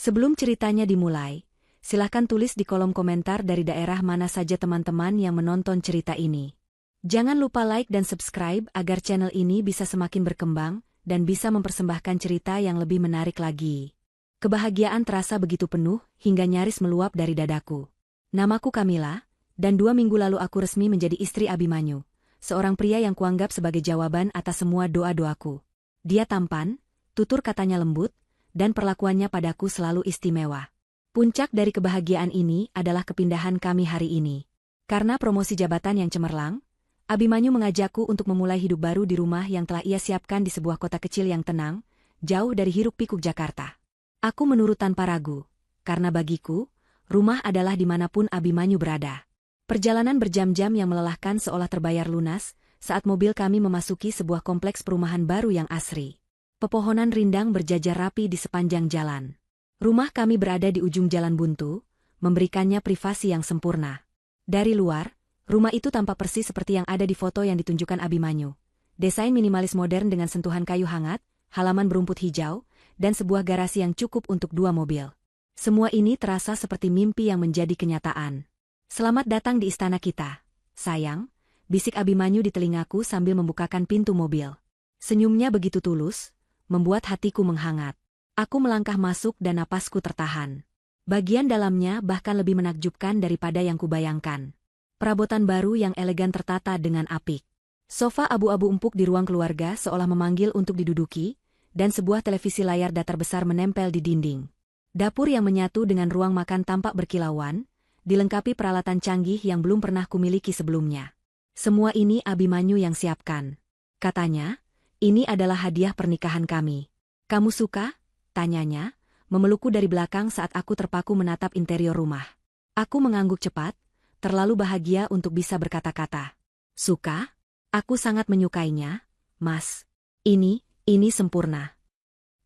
Sebelum ceritanya dimulai, silahkan tulis di kolom komentar dari daerah mana saja teman-teman yang menonton cerita ini. Jangan lupa like dan subscribe agar channel ini bisa semakin berkembang dan bisa mempersembahkan cerita yang lebih menarik lagi. Kebahagiaan terasa begitu penuh hingga nyaris meluap dari dadaku. Namaku Camilla, dan 2 minggu lalu aku resmi menjadi istri Abimanyu, seorang pria yang kuanggap sebagai jawaban atas semua doa-doaku. Dia tampan, tutur katanya lembut, dan perlakuannya padaku selalu istimewa. Puncak dari kebahagiaan ini adalah kepindahan kami hari ini. Karena promosi jabatan yang cemerlang, Abimanyu mengajakku untuk memulai hidup baru di rumah yang telah ia siapkan di sebuah kota kecil yang tenang, jauh dari hiruk-pikuk Jakarta. Aku menurut tanpa ragu, karena bagiku, rumah adalah dimanapun Abimanyu berada. Perjalanan berjam-jam yang melelahkan seolah terbayar lunas, saat mobil kami memasuki sebuah kompleks perumahan baru yang asri. Pepohonan rindang berjajar rapi di sepanjang jalan. Rumah kami berada di ujung jalan buntu, memberikannya privasi yang sempurna. Dari luar, rumah itu tampak persis seperti yang ada di foto yang ditunjukkan Abimanyu. Desain minimalis modern dengan sentuhan kayu hangat, halaman berumput hijau, dan sebuah garasi yang cukup untuk 2 mobil. Semua ini terasa seperti mimpi yang menjadi kenyataan. Selamat datang di istana kita, sayang, bisik Abimanyu di telingaku sambil membukakan pintu mobil. Senyumnya begitu tulus, membuat hatiku menghangat. Aku melangkah masuk dan napasku tertahan. Bagian dalamnya bahkan lebih menakjubkan daripada yang kubayangkan. Perabotan baru yang elegan tertata dengan apik. Sofa abu-abu empuk di ruang keluarga seolah memanggil untuk diduduki, dan sebuah televisi layar datar besar menempel di dinding. Dapur yang menyatu dengan ruang makan tampak berkilauan, dilengkapi peralatan canggih yang belum pernah kumiliki sebelumnya. Semua ini Abimanyu yang siapkan. Katanya, ini adalah hadiah pernikahan kami. Kamu suka? Tanyanya, memelukku dari belakang saat aku terpaku menatap interior rumah. Aku mengangguk cepat, terlalu bahagia untuk bisa berkata-kata. Suka? Aku sangat menyukainya, Mas. Ini sempurna.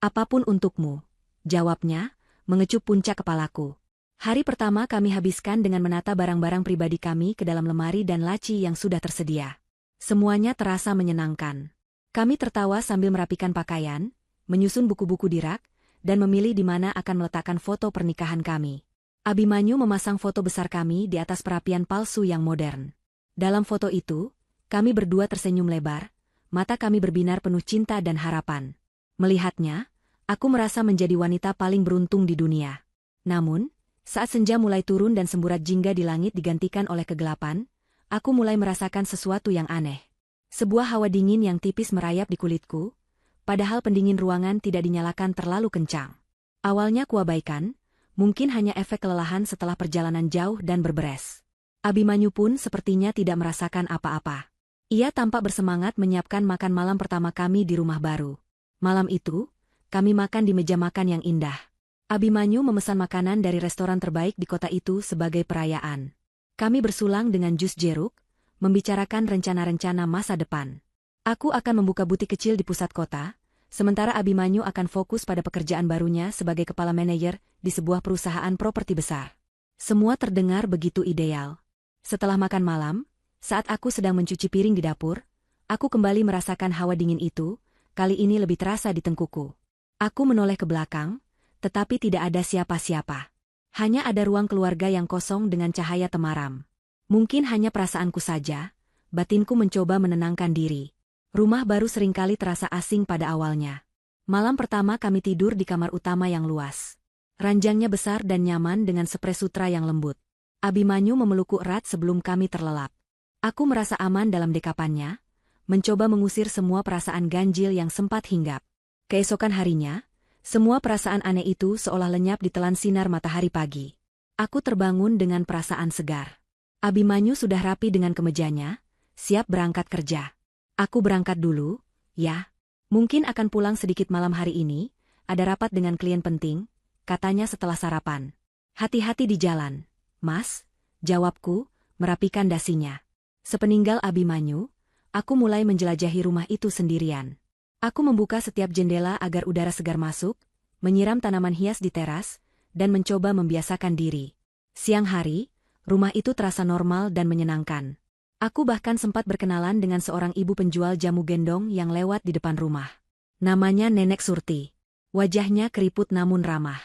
Apapun untukmu, jawabnya, mengecup puncak kepalaku. Hari pertama kami habiskan dengan menata barang-barang pribadi kami ke dalam lemari dan laci yang sudah tersedia. Semuanya terasa menyenangkan. Kami tertawa sambil merapikan pakaian, menyusun buku-buku di rak, dan memilih di mana akan meletakkan foto pernikahan kami. Abimanyu memasang foto besar kami di atas perapian palsu yang modern. Dalam foto itu, kami berdua tersenyum lebar, mata kami berbinar penuh cinta dan harapan. Melihatnya, aku merasa menjadi wanita paling beruntung di dunia. Namun, saat senja mulai turun dan semburat jingga di langit digantikan oleh kegelapan, aku mulai merasakan sesuatu yang aneh. Sebuah hawa dingin yang tipis merayap di kulitku, padahal pendingin ruangan tidak dinyalakan terlalu kencang. Awalnya kuabaikan, mungkin hanya efek kelelahan setelah perjalanan jauh dan berberes. Abimanyu pun sepertinya tidak merasakan apa-apa. Ia tampak bersemangat menyiapkan makan malam pertama kami di rumah baru. Malam itu, kami makan di meja makan yang indah. Abimanyu memesan makanan dari restoran terbaik di kota itu sebagai perayaan. Kami bersulang dengan jus jeruk, membicarakan rencana-rencana masa depan. Aku akan membuka butik kecil di pusat kota, sementara Abimanyu akan fokus pada pekerjaan barunya sebagai kepala manajer di sebuah perusahaan properti besar. Semua terdengar begitu ideal. Setelah makan malam, saat aku sedang mencuci piring di dapur, aku kembali merasakan hawa dingin itu, kali ini lebih terasa di tengkuku. Aku menoleh ke belakang, tetapi tidak ada siapa-siapa. Hanya ada ruang keluarga yang kosong dengan cahaya temaram. Mungkin hanya perasaanku saja, batinku mencoba menenangkan diri. Rumah baru seringkali terasa asing pada awalnya. Malam pertama kami tidur di kamar utama yang luas. Ranjangnya besar dan nyaman dengan spray sutra yang lembut. Abimanyu memelukku erat sebelum kami terlelap. Aku merasa aman dalam dekapannya, mencoba mengusir semua perasaan ganjil yang sempat hinggap. Keesokan harinya, semua perasaan aneh itu seolah lenyap ditelan sinar matahari pagi. Aku terbangun dengan perasaan segar. Abimanyu sudah rapi dengan kemejanya, siap berangkat kerja. Aku berangkat dulu, ya. Mungkin akan pulang sedikit malam hari ini, ada rapat dengan klien penting, katanya setelah sarapan. Hati-hati di jalan, Mas, jawabku, merapikan dasinya. Sepeninggal Abimanyu, aku mulai menjelajahi rumah itu sendirian. Aku membuka setiap jendela agar udara segar masuk, menyiram tanaman hias di teras, dan mencoba membiasakan diri. Siang hari, rumah itu terasa normal dan menyenangkan. Aku bahkan sempat berkenalan dengan seorang ibu penjual jamu gendong yang lewat di depan rumah. Namanya Nenek Surti. Wajahnya keriput namun ramah.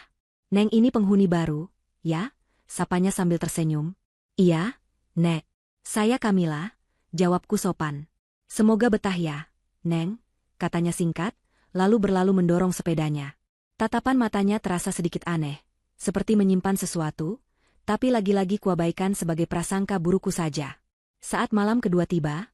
Neng ini penghuni baru, ya? Sapanya sambil tersenyum. Iya, Nek. Saya Kamila, jawabku sopan. Semoga betah ya, Neng, katanya singkat, lalu berlalu mendorong sepedanya. Tatapan matanya terasa sedikit aneh, seperti menyimpan sesuatu, tapi lagi-lagi kuabaikan sebagai prasangka burukku saja. Saat malam kedua tiba,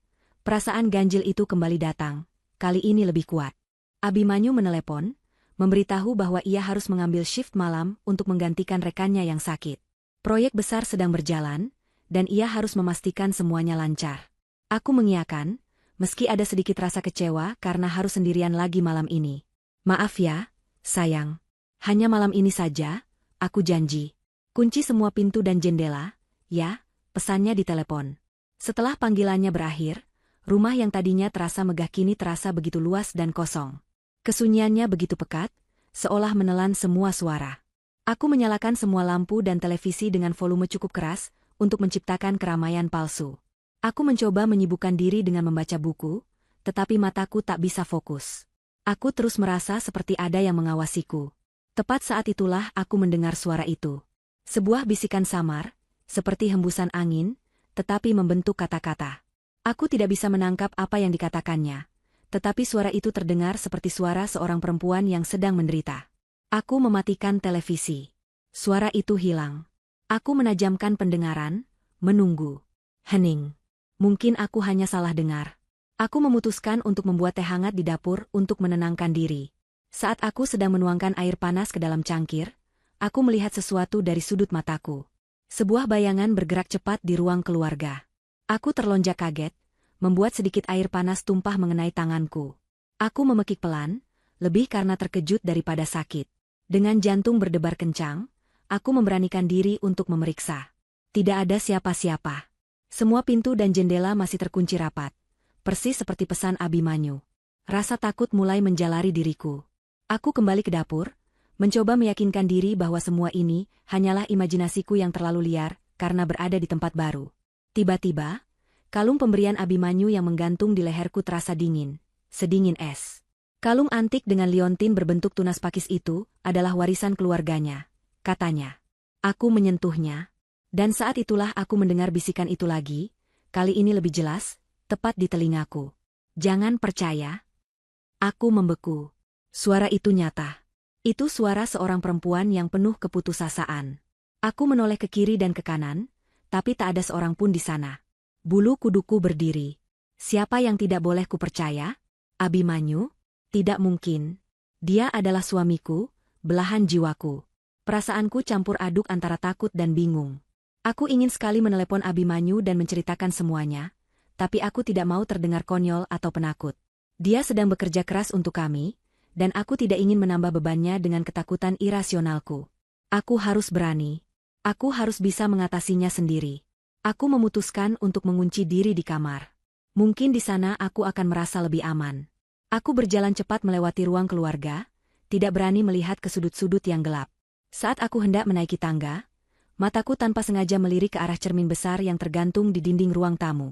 perasaan ganjil itu kembali datang, kali ini lebih kuat. Abimanyu menelepon, memberitahu bahwa ia harus mengambil shift malam untuk menggantikan rekannya yang sakit. Proyek besar sedang berjalan, dan ia harus memastikan semuanya lancar. Aku mengiyakan, meski ada sedikit rasa kecewa karena harus sendirian lagi malam ini. Maaf ya, sayang. Hanya malam ini saja, aku janji. Kunci semua pintu dan jendela, ya, pesannya di telepon. Setelah panggilannya berakhir, rumah yang tadinya terasa megah kini terasa begitu luas dan kosong. Kesunyiannya begitu pekat, seolah menelan semua suara. Aku menyalakan semua lampu dan televisi dengan volume cukup keras untuk menciptakan keramaian palsu. Aku mencoba menyibukkan diri dengan membaca buku, tetapi mataku tak bisa fokus. Aku terus merasa seperti ada yang mengawasiku. Tepat saat itulah aku mendengar suara itu. Sebuah bisikan samar, seperti hembusan angin, tetapi membentuk kata-kata. Aku tidak bisa menangkap apa yang dikatakannya, tetapi suara itu terdengar seperti suara seorang perempuan yang sedang menderita. Aku mematikan televisi. Suara itu hilang. Aku menajamkan pendengaran, menunggu. Hening. Mungkin aku hanya salah dengar. Aku memutuskan untuk membuat teh hangat di dapur untuk menenangkan diri. Saat aku sedang menuangkan air panas ke dalam cangkir, aku melihat sesuatu dari sudut mataku. Sebuah bayangan bergerak cepat di ruang keluarga. Aku terlonjak kaget, membuat sedikit air panas tumpah mengenai tanganku. Aku memekik pelan, lebih karena terkejut daripada sakit. Dengan jantung berdebar kencang, aku memberanikan diri untuk memeriksa. Tidak ada siapa-siapa. Semua pintu dan jendela masih terkunci rapat, persis seperti pesan Abimanyu. Rasa takut mulai menjalari diriku. Aku kembali ke dapur, mencoba meyakinkan diri bahwa semua ini hanyalah imajinasiku yang terlalu liar karena berada di tempat baru. Tiba-tiba, kalung pemberian Abimanyu yang menggantung di leherku terasa dingin, sedingin es. Kalung antik dengan liontin berbentuk tunas pakis itu adalah warisan keluarganya, katanya. Aku menyentuhnya, dan saat itulah aku mendengar bisikan itu lagi, kali ini lebih jelas, tepat di telingaku. Jangan percaya. Aku membeku. Suara itu nyata. Itu suara seorang perempuan yang penuh keputusasaan. Aku menoleh ke kiri dan ke kanan, tapi tak ada seorang pun di sana. Bulu kuduku berdiri. Siapa yang tidak boleh kupercaya? Abimanyu? Tidak mungkin. Dia adalah suamiku, belahan jiwaku. Perasaanku campur aduk antara takut dan bingung. Aku ingin sekali menelepon Abimanyu dan menceritakan semuanya, tapi aku tidak mau terdengar konyol atau penakut. Dia sedang bekerja keras untuk kami, dan aku tidak ingin menambah bebannya dengan ketakutan irasionalku. Aku harus berani. Aku harus bisa mengatasinya sendiri. Aku memutuskan untuk mengunci diri di kamar. Mungkin di sana aku akan merasa lebih aman. Aku berjalan cepat melewati ruang keluarga, tidak berani melihat ke sudut-sudut yang gelap. Saat aku hendak menaiki tangga, mataku tanpa sengaja melirik ke arah cermin besar yang tergantung di dinding ruang tamu.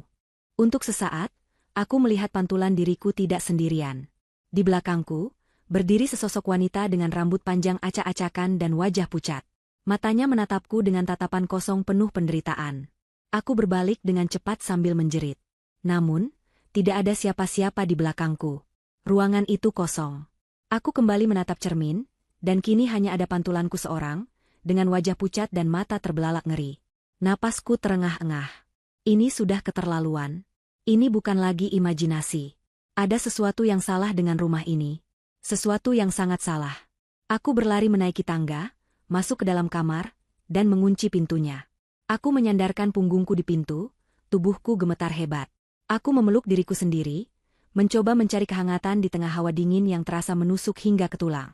Untuk sesaat, aku melihat pantulan diriku tidak sendirian. Di belakangku, berdiri sesosok wanita dengan rambut panjang acak-acakan dan wajah pucat. Matanya menatapku dengan tatapan kosong penuh penderitaan. Aku berbalik dengan cepat sambil menjerit. Namun, tidak ada siapa-siapa di belakangku. Ruangan itu kosong. Aku kembali menatap cermin, dan kini hanya ada pantulanku seorang, dengan wajah pucat dan mata terbelalak ngeri. Napasku terengah-engah. Ini sudah keterlaluan. Ini bukan lagi imajinasi. Ada sesuatu yang salah dengan rumah ini. Sesuatu yang sangat salah. Aku berlari menaiki tangga, masuk ke dalam kamar, dan mengunci pintunya. Aku menyandarkan punggungku di pintu, tubuhku gemetar hebat. Aku memeluk diriku sendiri, mencoba mencari kehangatan di tengah hawa dingin yang terasa menusuk hingga ke tulang.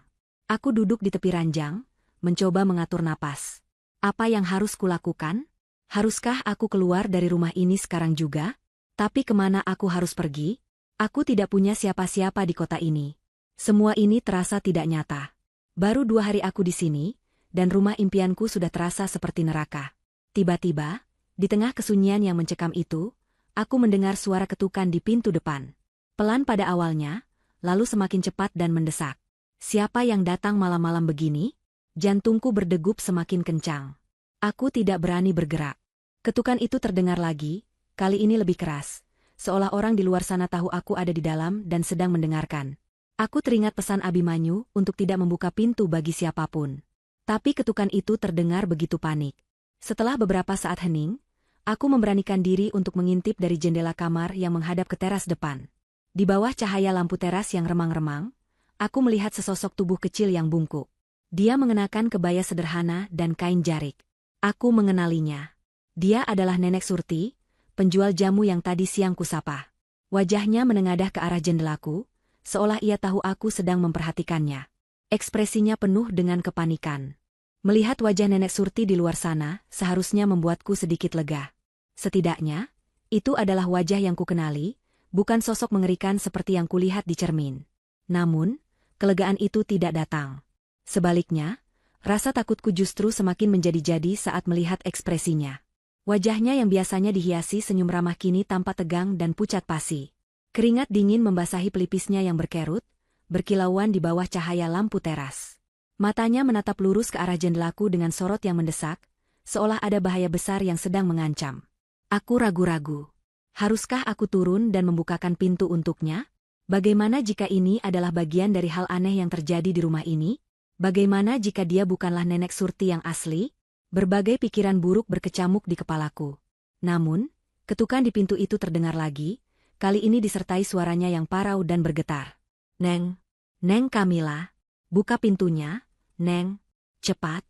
Aku duduk di tepi ranjang, mencoba mengatur napas. Apa yang harus kulakukan? Haruskah aku keluar dari rumah ini sekarang juga? Tapi kemana aku harus pergi? Aku tidak punya siapa-siapa di kota ini. Semua ini terasa tidak nyata. Baru 2 hari aku di sini, dan rumah impianku sudah terasa seperti neraka. Tiba-tiba, di tengah kesunyian yang mencekam itu, aku mendengar suara ketukan di pintu depan. Pelan pada awalnya, lalu semakin cepat dan mendesak. Siapa yang datang malam-malam begini? Jantungku berdegup semakin kencang. Aku tidak berani bergerak. Ketukan itu terdengar lagi, kali ini lebih keras. Seolah orang di luar sana tahu aku ada di dalam dan sedang mendengarkan. Aku teringat pesan Abimanyu untuk tidak membuka pintu bagi siapapun. Tapi ketukan itu terdengar begitu panik. Setelah beberapa saat hening, aku memberanikan diri untuk mengintip dari jendela kamar yang menghadap ke teras depan. Di bawah cahaya lampu teras yang remang-remang, aku melihat sesosok tubuh kecil yang bungkuk. Dia mengenakan kebaya sederhana dan kain jarik. Aku mengenalinya. Dia adalah Nenek Surti, penjual jamu yang tadi siang kusapa. Wajahnya menengadah ke arah jendelaku, seolah ia tahu aku sedang memperhatikannya. Ekspresinya penuh dengan kepanikan. Melihat wajah Nenek Surti di luar sana, seharusnya membuatku sedikit lega. Setidaknya, itu adalah wajah yang kukenali, bukan sosok mengerikan seperti yang kulihat di cermin. Namun, kelegaan itu tidak datang. Sebaliknya, rasa takutku justru semakin menjadi-jadi saat melihat ekspresinya. Wajahnya yang biasanya dihiasi senyum ramah kini tampak tegang dan pucat pasi. Keringat dingin membasahi pelipisnya yang berkerut, berkilauan di bawah cahaya lampu teras. Matanya menatap lurus ke arah jendelaku dengan sorot yang mendesak, seolah ada bahaya besar yang sedang mengancam. Aku ragu-ragu. Haruskah aku turun dan membukakan pintu untuknya? Bagaimana jika ini adalah bagian dari hal aneh yang terjadi di rumah ini? Bagaimana jika dia bukanlah Nenek Surti yang asli? Berbagai pikiran buruk berkecamuk di kepalaku. Namun, ketukan di pintu itu terdengar lagi, kali ini disertai suaranya yang parau dan bergetar. Neng, Neng Kamila, buka pintunya, Neng, cepat.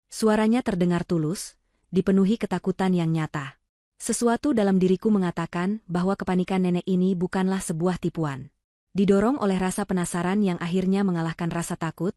Suaranya terdengar tulus, dipenuhi ketakutan yang nyata. Sesuatu dalam diriku mengatakan bahwa kepanikan nenek ini bukanlah sebuah tipuan. Didorong oleh rasa penasaran yang akhirnya mengalahkan rasa takut,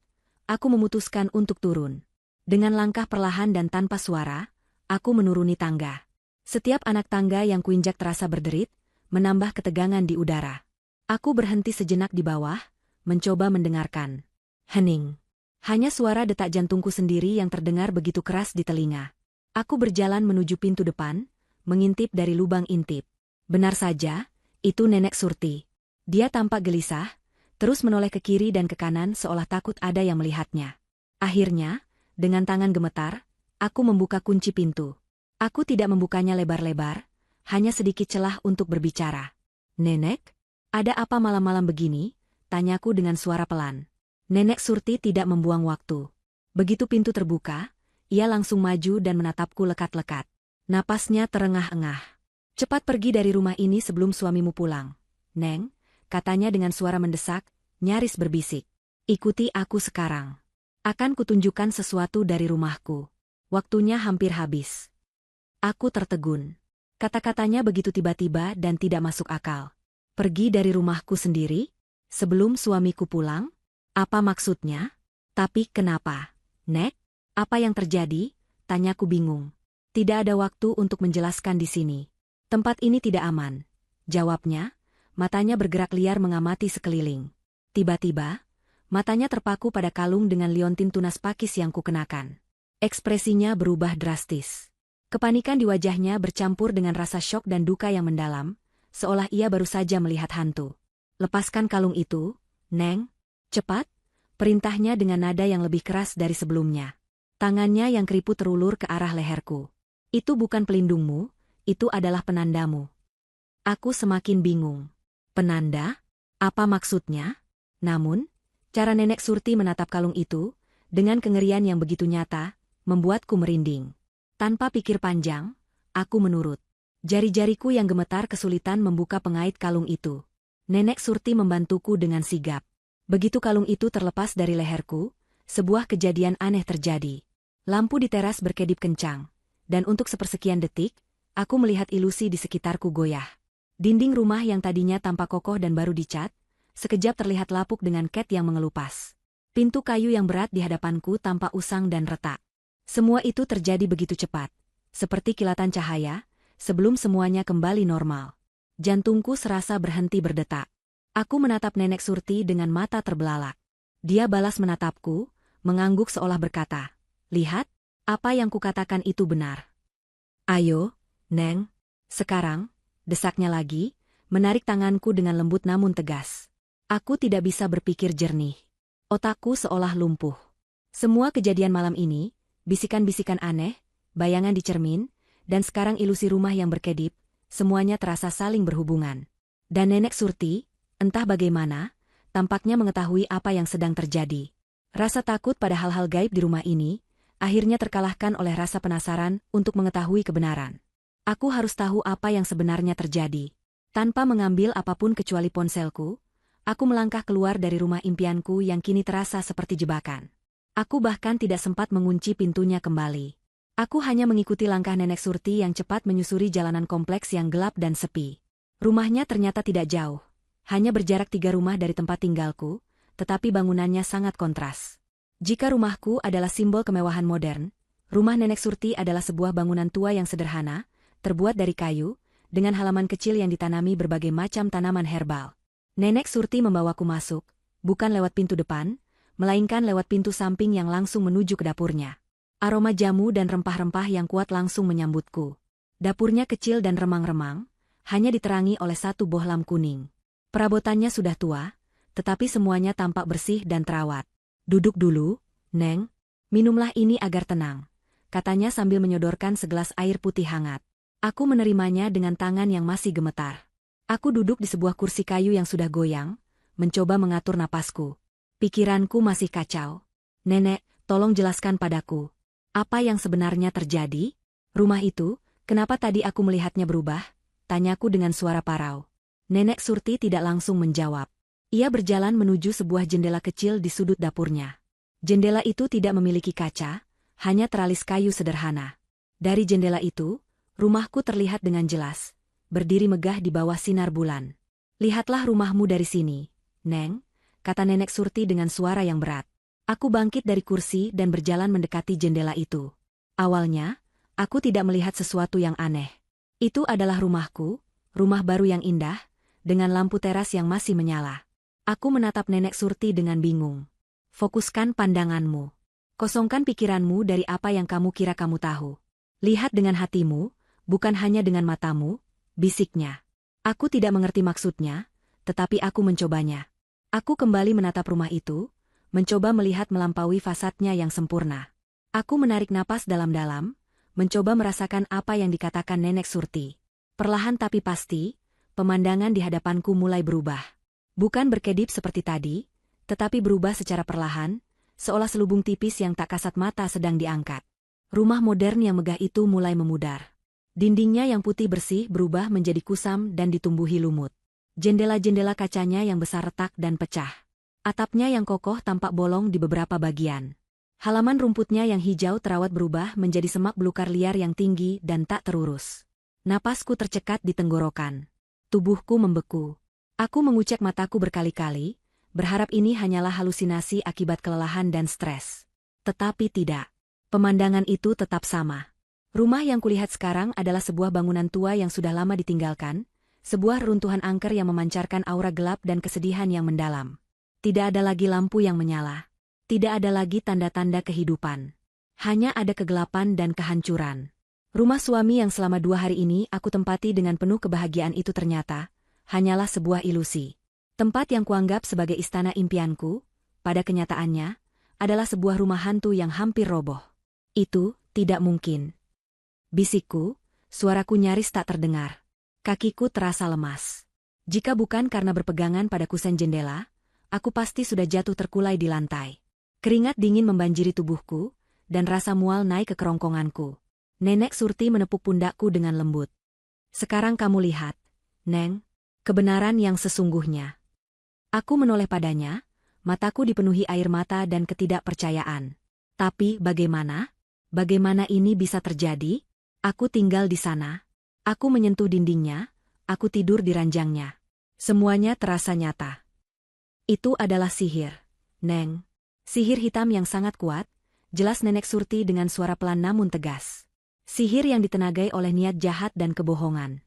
aku memutuskan untuk turun. Dengan langkah perlahan dan tanpa suara, aku menuruni tangga. Setiap anak tangga yang kuinjak terasa berderit, menambah ketegangan di udara. Aku berhenti sejenak di bawah, mencoba mendengarkan. Hening. Hanya suara detak jantungku sendiri yang terdengar begitu keras di telinga. Aku berjalan menuju pintu depan, mengintip dari lubang intip. Benar saja, itu Nenek Surti. Dia tampak gelisah, terus menoleh ke kiri dan ke kanan seolah takut ada yang melihatnya. Akhirnya, dengan tangan gemetar, aku membuka kunci pintu. Aku tidak membukanya lebar-lebar, hanya sedikit celah untuk berbicara. Nenek, ada apa malam-malam begini? Tanyaku dengan suara pelan. Nenek Surti tidak membuang waktu. Begitu pintu terbuka, ia langsung maju dan menatapku lekat-lekat. Napasnya terengah-engah. Cepat pergi dari rumah ini sebelum suamimu pulang. Neng, katanya dengan suara mendesak, nyaris berbisik. Ikuti aku sekarang. Akan kutunjukkan sesuatu dari rumahku. Waktunya hampir habis. Aku tertegun. Kata-katanya begitu tiba-tiba dan tidak masuk akal. Pergi dari rumahku sendiri? Sebelum suamiku pulang? Apa maksudnya? Tapi kenapa? Nek, apa yang terjadi? Tanyaku bingung. Tidak ada waktu untuk menjelaskan di sini. Tempat ini tidak aman. Jawabnya, matanya bergerak liar mengamati sekeliling. Tiba-tiba, matanya terpaku pada kalung dengan liontin tunas pakis yang kukenakan. Ekspresinya berubah drastis. Kepanikan di wajahnya bercampur dengan rasa syok dan duka yang mendalam, seolah ia baru saja melihat hantu. Lepaskan kalung itu, Neng. Cepat, perintahnya dengan nada yang lebih keras dari sebelumnya. Tangannya yang keriput terulur ke arah leherku. Itu bukan pelindungmu, itu adalah penandamu. Aku semakin bingung. Penanda? Apa maksudnya? Namun, cara Nenek Surti menatap kalung itu, dengan kengerian yang begitu nyata, membuatku merinding. Tanpa pikir panjang, aku menurut. Jari-jariku yang gemetar kesulitan membuka pengait kalung itu. Nenek Surti membantuku dengan sigap. Begitu kalung itu terlepas dari leherku, sebuah kejadian aneh terjadi. Lampu di teras berkedip kencang, dan untuk sepersekian detik, aku melihat ilusi di sekitarku goyah. Dinding rumah yang tadinya tampak kokoh dan baru dicat, sekejap terlihat lapuk dengan cat yang mengelupas. Pintu kayu yang berat di hadapanku tampak usang dan retak. Semua itu terjadi begitu cepat, seperti kilatan cahaya, sebelum semuanya kembali normal. Jantungku serasa berhenti berdetak. Aku menatap Nenek Surti dengan mata terbelalak. Dia balas menatapku, mengangguk seolah berkata, "Lihat, apa yang kukatakan itu benar." "Ayo, Neng, sekarang," desaknya lagi, menarik tanganku dengan lembut namun tegas. Aku tidak bisa berpikir jernih. Otakku seolah lumpuh. Semua kejadian malam ini, bisikan-bisikan aneh, bayangan di cermin, dan sekarang ilusi rumah yang berkedip, semuanya terasa saling berhubungan. Dan Nenek Surti, entah bagaimana, tampaknya mengetahui apa yang sedang terjadi. Rasa takut pada hal-hal gaib di rumah ini, akhirnya terkalahkan oleh rasa penasaran untuk mengetahui kebenaran. Aku harus tahu apa yang sebenarnya terjadi. Tanpa mengambil apapun kecuali ponselku, aku melangkah keluar dari rumah impianku yang kini terasa seperti jebakan. Aku bahkan tidak sempat mengunci pintunya kembali. Aku hanya mengikuti langkah Nenek Surti yang cepat menyusuri jalanan kompleks yang gelap dan sepi. Rumahnya ternyata tidak jauh. Hanya berjarak 3 rumah dari tempat tinggalku, tetapi bangunannya sangat kontras. Jika rumahku adalah simbol kemewahan modern, rumah Nenek Surti adalah sebuah bangunan tua yang sederhana, terbuat dari kayu, dengan halaman kecil yang ditanami berbagai macam tanaman herbal. Nenek Surti membawaku masuk, bukan lewat pintu depan, melainkan lewat pintu samping yang langsung menuju ke dapurnya. Aroma jamu dan rempah-rempah yang kuat langsung menyambutku. Dapurnya kecil dan remang-remang, hanya diterangi oleh satu bohlam kuning. Perabotannya sudah tua, tetapi semuanya tampak bersih dan terawat. "Duduk dulu, Neng. Minumlah ini agar tenang," katanya sambil menyodorkan segelas air putih hangat. Aku menerimanya dengan tangan yang masih gemetar. Aku duduk di sebuah kursi kayu yang sudah goyang, mencoba mengatur napasku. Pikiranku masih kacau. "Nenek, tolong jelaskan padaku. Apa yang sebenarnya terjadi? Rumah itu, kenapa tadi aku melihatnya berubah?" tanyaku dengan suara parau. Nenek Surti tidak langsung menjawab. Ia berjalan menuju sebuah jendela kecil di sudut dapurnya. Jendela itu tidak memiliki kaca, hanya teralis kayu sederhana. Dari jendela itu, rumahku terlihat dengan jelas, berdiri megah di bawah sinar bulan. "Lihatlah rumahmu dari sini, Neng," kata Nenek Surti dengan suara yang berat. Aku bangkit dari kursi dan berjalan mendekati jendela itu. Awalnya, aku tidak melihat sesuatu yang aneh. Itu adalah rumahku, rumah baru yang indah, dengan lampu teras yang masih menyala. Aku menatap Nenek Surti dengan bingung. "Fokuskan pandanganmu. Kosongkan pikiranmu dari apa yang kamu kira kamu tahu. Lihat dengan hatimu, bukan hanya dengan matamu," bisiknya. Aku tidak mengerti maksudnya, tetapi aku mencobanya. Aku kembali menatap rumah itu, mencoba melihat melampaui fasadnya yang sempurna. Aku menarik napas dalam-dalam, mencoba merasakan apa yang dikatakan Nenek Surti. Perlahan tapi pasti, pemandangan di hadapanku mulai berubah. Bukan berkedip seperti tadi, tetapi berubah secara perlahan, seolah selubung tipis yang tak kasat mata sedang diangkat. Rumah modern yang megah itu mulai memudar. Dindingnya yang putih bersih berubah menjadi kusam dan ditumbuhi lumut. Jendela-jendela kacanya yang besar retak dan pecah. Atapnya yang kokoh tampak bolong di beberapa bagian. Halaman rumputnya yang hijau terawat berubah menjadi semak belukar liar yang tinggi dan tak terurus. Napasku tercekat di tenggorokan. Tubuhku membeku. Aku mengucek mataku berkali-kali, berharap ini hanyalah halusinasi akibat kelelahan dan stres. Tetapi tidak. Pemandangan itu tetap sama. Rumah yang kulihat sekarang adalah sebuah bangunan tua yang sudah lama ditinggalkan, sebuah reruntuhan angker yang memancarkan aura gelap dan kesedihan yang mendalam. Tidak ada lagi lampu yang menyala. Tidak ada lagi tanda-tanda kehidupan. Hanya ada kegelapan dan kehancuran. Rumah suami yang selama 2 hari ini aku tempati dengan penuh kebahagiaan itu ternyata hanyalah sebuah ilusi. Tempat yang kuanggap sebagai istana impianku, pada kenyataannya, adalah sebuah rumah hantu yang hampir roboh. "Itu tidak mungkin," bisikku, suaraku nyaris tak terdengar. Kakiku terasa lemas. Jika bukan karena berpegangan pada kusen jendela, aku pasti sudah jatuh terkulai di lantai. Keringat dingin membanjiri tubuhku, dan rasa mual naik ke kerongkonganku. Nenek Surti menepuk pundakku dengan lembut. "Sekarang kamu lihat, Neng, kebenaran yang sesungguhnya." Aku menoleh padanya, mataku dipenuhi air mata dan ketidakpercayaan. "Tapi bagaimana? Bagaimana ini bisa terjadi? Aku tinggal di sana. Aku menyentuh dindingnya, aku tidur di ranjangnya. Semuanya terasa nyata." "Itu adalah sihir, Neng. Sihir hitam yang sangat kuat," jelas Nenek Surti dengan suara pelan namun tegas. "Sihir yang ditenagai oleh niat jahat dan kebohongan."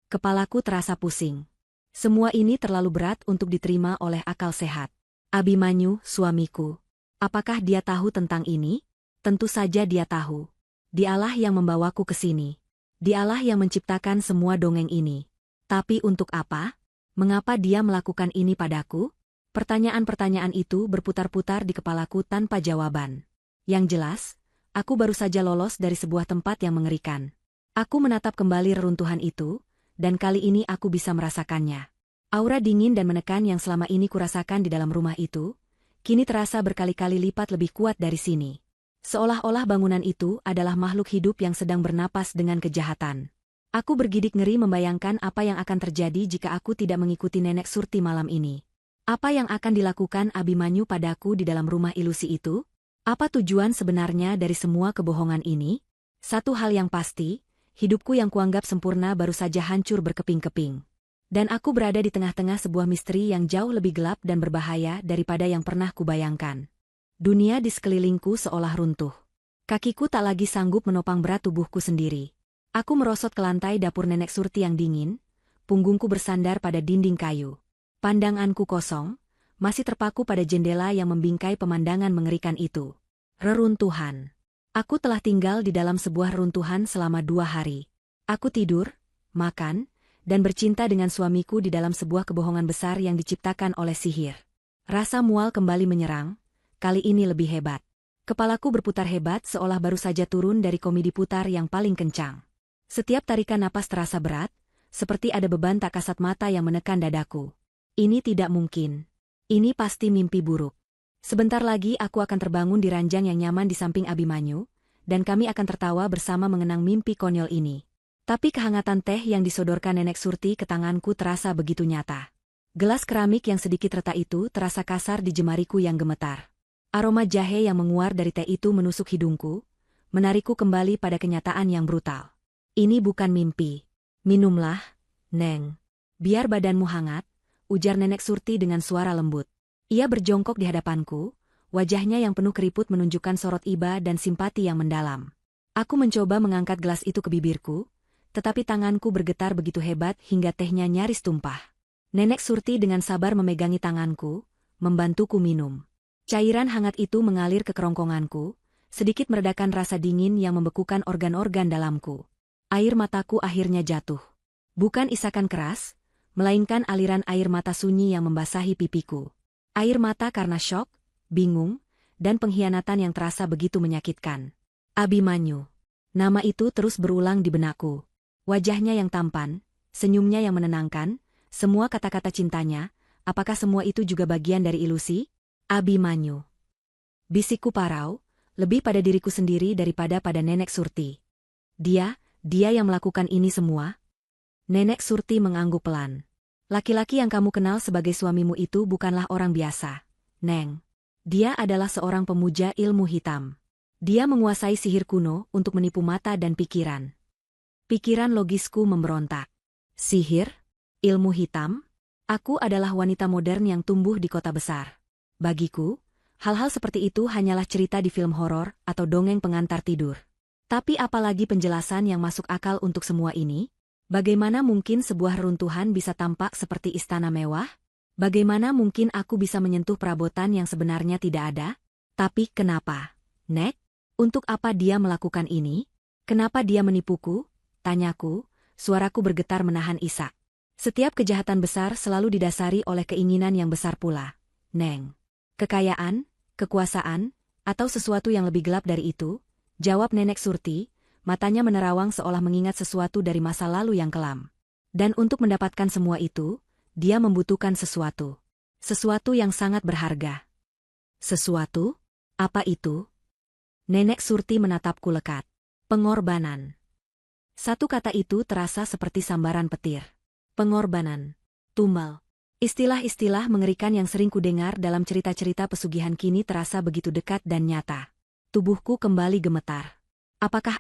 Kepalaku terasa pusing. Semua ini terlalu berat untuk diterima oleh akal sehat. Abimanyu, suamiku. Apakah dia tahu tentang ini? Tentu saja dia tahu. Dialah yang membawaku ke sini. Dialah yang menciptakan semua dongeng ini. Tapi untuk apa? Mengapa dia melakukan ini padaku? Pertanyaan-pertanyaan itu berputar-putar di kepalaku tanpa jawaban. Yang jelas, aku baru saja lolos dari sebuah tempat yang mengerikan. Aku menatap kembali reruntuhan itu, dan kali ini aku bisa merasakannya. Aura dingin dan menekan yang selama ini kurasakan di dalam rumah itu, kini terasa berkali-kali lipat lebih kuat dari sini. Seolah-olah bangunan itu adalah makhluk hidup yang sedang bernapas dengan kejahatan. Aku bergidik ngeri membayangkan apa yang akan terjadi jika aku tidak mengikuti Nenek Surti malam ini. Apa yang akan dilakukan Abimanyu padaku di dalam rumah ilusi itu? Apa tujuan sebenarnya dari semua kebohongan ini? Satu hal yang pasti, hidupku yang kuanggap sempurna baru saja hancur berkeping-keping. Dan aku berada di tengah-tengah sebuah misteri yang jauh lebih gelap dan berbahaya daripada yang pernah kubayangkan. Dunia di sekelilingku seolah runtuh. Kakiku tak lagi sanggup menopang berat tubuhku sendiri. Aku merosot ke lantai dapur Nenek Surti yang dingin, punggungku bersandar pada dinding kayu. Pandanganku kosong, masih terpaku pada jendela yang membingkai pemandangan mengerikan itu. Reruntuhan. Aku telah tinggal di dalam sebuah reruntuhan selama 2 hari. Aku tidur, makan, dan bercinta dengan suamiku di dalam sebuah kebohongan besar yang diciptakan oleh sihir. Rasa mual kembali menyerang, kali ini lebih hebat. Kepalaku berputar hebat seolah baru saja turun dari komedi putar yang paling kencang. Setiap tarikan napas terasa berat, seperti ada beban tak kasat mata yang menekan dadaku. Ini tidak mungkin. Ini pasti mimpi buruk. Sebentar lagi aku akan terbangun di ranjang yang nyaman di samping Abimanyu, dan kami akan tertawa bersama mengenang mimpi konyol ini. Tapi kehangatan teh yang disodorkan Nenek Surti ke tanganku terasa begitu nyata. Gelas keramik yang sedikit retak itu terasa kasar di jemariku yang gemetar. Aroma jahe yang menguar dari teh itu menusuk hidungku, menarikku kembali pada kenyataan yang brutal. Ini bukan mimpi. Minumlah, Neng. Biar badanmu hangat, ujar Nenek Surti dengan suara lembut. Ia berjongkok di hadapanku, wajahnya yang penuh keriput menunjukkan sorot iba dan simpati yang mendalam. Aku mencoba mengangkat gelas itu ke bibirku, tetapi tanganku bergetar begitu hebat hingga tehnya nyaris tumpah. Nenek Surti dengan sabar memegangi tanganku, membantuku minum. Cairan hangat itu mengalir ke kerongkonganku, sedikit meredakan rasa dingin yang membekukan organ-organ dalamku. Air mataku akhirnya jatuh. Bukan isakan keras, melainkan aliran air mata sunyi yang membasahi pipiku. Air mata karena syok, bingung, dan pengkhianatan yang terasa begitu menyakitkan. Abimanyu. Nama itu terus berulang di benakku. Wajahnya yang tampan, senyumnya yang menenangkan, semua kata-kata cintanya, apakah semua itu juga bagian dari ilusi? Abimanyu. Bisikku parau, lebih pada diriku sendiri daripada pada Nenek Surti. Dia yang melakukan ini semua? Nenek Surti mengangguk pelan. Laki-laki yang kamu kenal sebagai suamimu itu bukanlah orang biasa, Neng. Dia adalah seorang pemuja ilmu hitam. Dia menguasai sihir kuno untuk menipu mata dan pikiran. Pikiran logisku memberontak. Sihir? Ilmu hitam? Aku adalah wanita modern yang tumbuh di kota besar. Bagiku, hal-hal seperti itu hanyalah cerita di film horor atau dongeng pengantar tidur. Tapi apalagi penjelasan yang masuk akal untuk semua ini? Bagaimana mungkin sebuah runtuhan bisa tampak seperti istana mewah? Bagaimana mungkin aku bisa menyentuh perabotan yang sebenarnya tidak ada? Tapi kenapa? Nek? Untuk apa dia melakukan ini? Kenapa dia menipuku? Tanyaku, suaraku bergetar menahan isak. Setiap kejahatan besar selalu didasari oleh keinginan yang besar pula. Neng. Kekayaan, kekuasaan, atau sesuatu yang lebih gelap dari itu? Jawab Nenek Surti. Matanya menerawang seolah mengingat sesuatu dari masa lalu yang kelam. Dan untuk mendapatkan semua itu, dia membutuhkan sesuatu. Sesuatu yang sangat berharga. Sesuatu? Apa itu? Nenek Surti menatapku lekat. Pengorbanan. Satu kata itu terasa seperti sambaran petir. Pengorbanan. Tumbal. Istilah-istilah mengerikan yang sering kudengar dalam cerita-cerita pesugihan kini terasa begitu dekat dan nyata. Tubuhku kembali gemetar. Apakah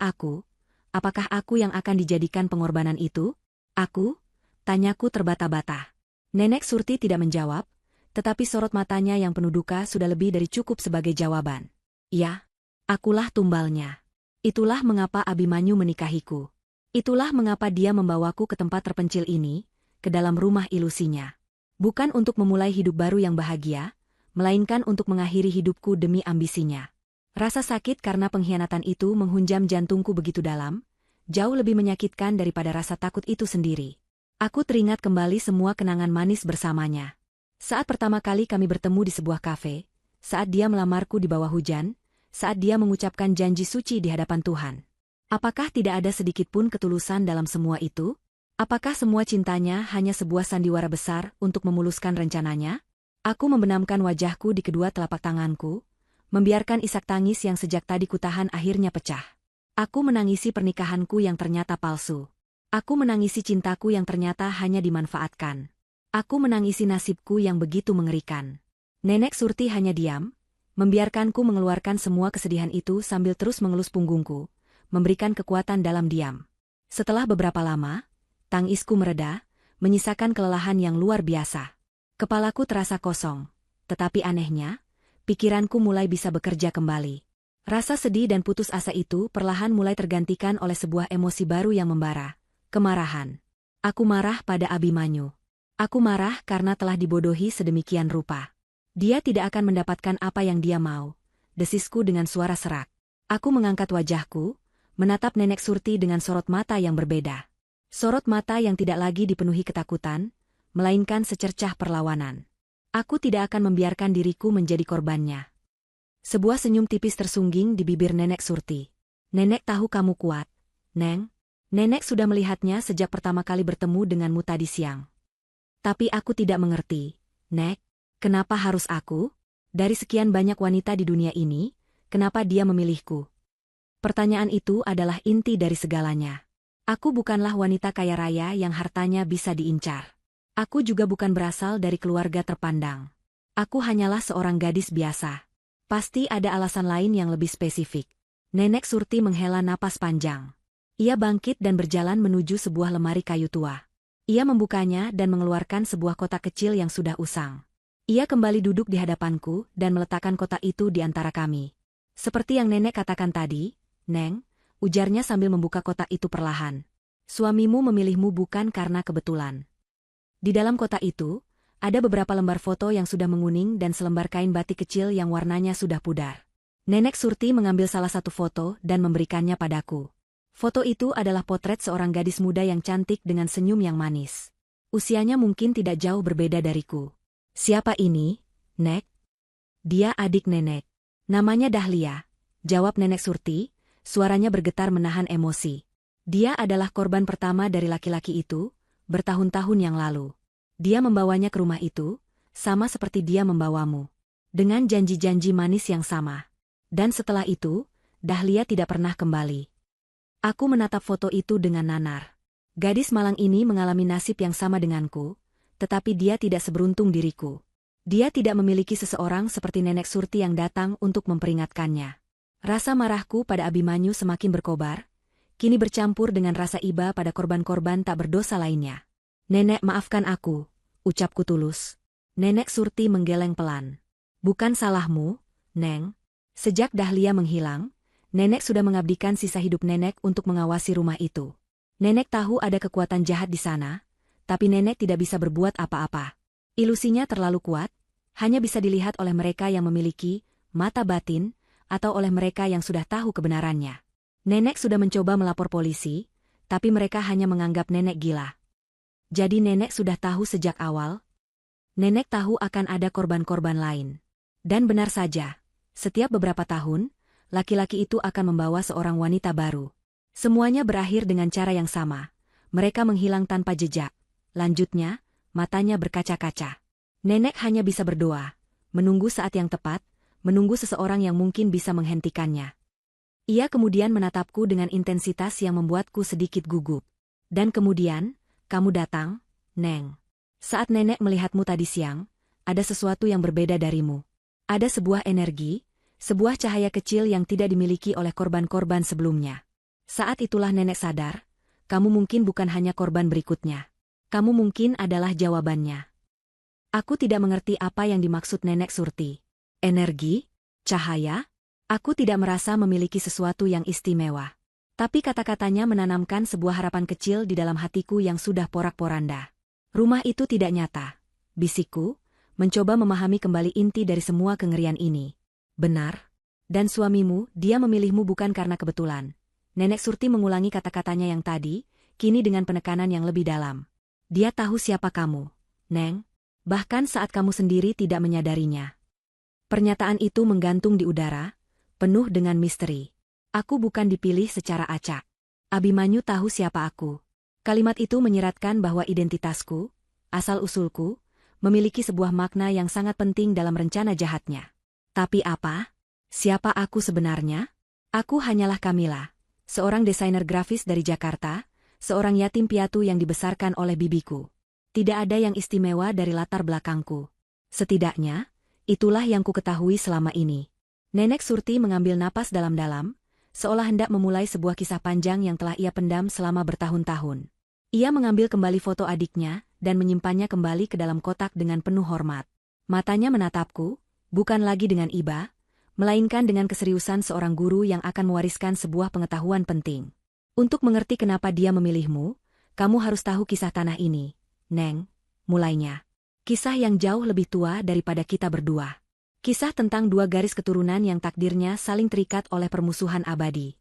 aku yang akan dijadikan pengorbanan itu? Aku? Tanyaku terbata-bata. Nenek Surti tidak menjawab, tetapi sorot matanya yang penuh duka sudah lebih dari cukup sebagai jawaban. Ya, akulah tumbalnya. Itulah mengapa Abimanyu menikahiku. Itulah mengapa dia membawaku ke tempat terpencil ini, ke dalam rumah ilusinya. Bukan untuk memulai hidup baru yang bahagia, melainkan untuk mengakhiri hidupku demi ambisinya. Rasa sakit karena pengkhianatan itu menghunjam jantungku begitu dalam, jauh lebih menyakitkan daripada rasa takut itu sendiri. Aku teringat kembali semua kenangan manis bersamanya. Saat pertama kali kami bertemu di sebuah kafe, saat dia melamarku di bawah hujan, saat dia mengucapkan janji suci di hadapan Tuhan. Apakah tidak ada sedikit pun ketulusan dalam semua itu? Apakah semua cintanya hanya sebuah sandiwara besar untuk memuluskan rencananya? Aku membenamkan wajahku di kedua telapak tanganku, membiarkan isak tangis yang sejak tadi kutahan akhirnya pecah. Aku menangisi pernikahanku yang ternyata palsu. Aku menangisi cintaku yang ternyata hanya dimanfaatkan. Aku menangisi nasibku yang begitu mengerikan. Nenek Surti hanya diam, membiarkanku mengeluarkan semua kesedihan itu sambil terus mengelus punggungku, memberikan kekuatan dalam diam. Setelah beberapa lama, tangisku mereda, menyisakan kelelahan yang luar biasa. Kepalaku terasa kosong, tetapi anehnya, pikiranku mulai bisa bekerja kembali. Rasa sedih dan putus asa itu perlahan mulai tergantikan oleh sebuah emosi baru yang membara, kemarahan. Aku marah pada Abimanyu. Aku marah karena telah dibodohi sedemikian rupa. Dia tidak akan mendapatkan apa yang dia mau, desisku dengan suara serak. Aku mengangkat wajahku, menatap Nenek Surti dengan sorot mata yang berbeda. Sorot mata yang tidak lagi dipenuhi ketakutan, melainkan secercah perlawanan. Aku tidak akan membiarkan diriku menjadi korbannya. Sebuah senyum tipis tersungging di bibir Nenek Surti. Nenek tahu kamu kuat, Neng. Nenek sudah melihatnya sejak pertama kali bertemu denganmu tadi siang. Tapi aku tidak mengerti, Nek. Kenapa harus aku? Dari sekian banyak wanita di dunia ini, kenapa dia memilihku? Pertanyaan itu adalah inti dari segalanya. Aku bukanlah wanita kaya raya yang hartanya bisa diincar. Aku juga bukan berasal dari keluarga terpandang. Aku hanyalah seorang gadis biasa. Pasti ada alasan lain yang lebih spesifik. Nenek Surti menghela napas panjang. Ia bangkit dan berjalan menuju sebuah lemari kayu tua. Ia membukanya dan mengeluarkan sebuah kotak kecil yang sudah usang. Ia kembali duduk di hadapanku dan meletakkan kotak itu di antara kami. Seperti yang nenek katakan tadi, Neng, ujarnya sambil membuka kotak itu perlahan. Suamimu memilihmu bukan karena kebetulan. Di dalam kotak itu, ada beberapa lembar foto yang sudah menguning dan selembar kain batik kecil yang warnanya sudah pudar. Nenek Surti mengambil salah satu foto dan memberikannya padaku. Foto itu adalah potret seorang gadis muda yang cantik dengan senyum yang manis. Usianya mungkin tidak jauh berbeda dariku. Siapa ini, Nek? Dia adik nenek. Namanya Dahlia, jawab Nenek Surti, suaranya bergetar menahan emosi. Dia adalah korban pertama dari laki-laki itu, bertahun-tahun yang lalu. Dia membawanya ke rumah itu, sama seperti dia membawamu. Dengan janji-janji manis yang sama. Dan setelah itu, Dahlia tidak pernah kembali. Aku menatap foto itu dengan nanar. Gadis malang ini mengalami nasib yang sama denganku, tetapi dia tidak seberuntung diriku. Dia tidak memiliki seseorang seperti Nenek Surti yang datang untuk memperingatkannya. Rasa marahku pada Abimanyu semakin berkobar, kini bercampur dengan rasa iba pada korban-korban tak berdosa lainnya. Nenek, maafkan aku, ucapku tulus. Nenek Surti menggeleng pelan. Bukan salahmu, Neng. Sejak Dahlia menghilang, Nenek sudah mengabdikan sisa hidup Nenek untuk mengawasi rumah itu. Nenek tahu ada kekuatan jahat di sana, tapi Nenek tidak bisa berbuat apa-apa. Ilusinya terlalu kuat, hanya bisa dilihat oleh mereka yang memiliki mata batin, atau oleh mereka yang sudah tahu kebenarannya. Nenek sudah mencoba melapor polisi, tapi mereka hanya menganggap Nenek gila. Jadi Nenek sudah tahu sejak awal? Nenek tahu akan ada korban-korban lain. Dan benar saja, setiap beberapa tahun, laki-laki itu akan membawa seorang wanita baru. Semuanya berakhir dengan cara yang sama. Mereka menghilang tanpa jejak. Lanjutnya, matanya berkaca-kaca. Nenek hanya bisa berdoa, menunggu saat yang tepat, menunggu seseorang yang mungkin bisa menghentikannya. Ia kemudian menatapku dengan intensitas yang membuatku sedikit gugup. Dan kemudian, kamu datang, Neng. Saat Nenek melihatmu tadi siang, ada sesuatu yang berbeda darimu. Ada sebuah energi, sebuah cahaya kecil yang tidak dimiliki oleh korban-korban sebelumnya. Saat itulah Nenek sadar, kamu mungkin bukan hanya korban berikutnya. Kamu mungkin adalah jawabannya. Aku tidak mengerti apa yang dimaksud Nenek Surti. Energi? Cahaya? Aku tidak merasa memiliki sesuatu yang istimewa. Tapi kata-katanya menanamkan sebuah harapan kecil di dalam hatiku yang sudah porak-poranda. Rumah itu tidak nyata, bisikku, mencoba memahami kembali inti dari semua kengerian ini. Benar. Dan suamimu, dia memilihmu bukan karena kebetulan. Nenek Surti mengulangi kata-katanya yang tadi, kini dengan penekanan yang lebih dalam. Dia tahu siapa kamu, Neng. Bahkan saat kamu sendiri tidak menyadarinya. Pernyataan itu menggantung di udara, penuh dengan misteri. Aku bukan dipilih secara acak. Abimanyu tahu siapa aku. Kalimat itu menyiratkan bahwa identitasku, asal-usulku, memiliki sebuah makna yang sangat penting dalam rencana jahatnya. Tapi apa? Siapa aku sebenarnya? Aku hanyalah Kamila, seorang desainer grafis dari Jakarta, seorang yatim piatu yang dibesarkan oleh bibiku. Tidak ada yang istimewa dari latar belakangku. Setidaknya, itulah yang ku ketahui selama ini. Nenek Surti mengambil napas dalam-dalam, seolah hendak memulai sebuah kisah panjang yang telah ia pendam selama bertahun-tahun. Ia mengambil kembali foto adiknya dan menyimpannya kembali ke dalam kotak dengan penuh hormat. Matanya menatapku, bukan lagi dengan iba, melainkan dengan keseriusan seorang guru yang akan mewariskan sebuah pengetahuan penting. Untuk mengerti kenapa dia memilihmu, kamu harus tahu kisah tanah ini, Neng, mulainya. Kisah yang jauh lebih tua daripada kita berdua. Kisah tentang dua garis keturunan yang takdirnya saling terikat oleh permusuhan abadi.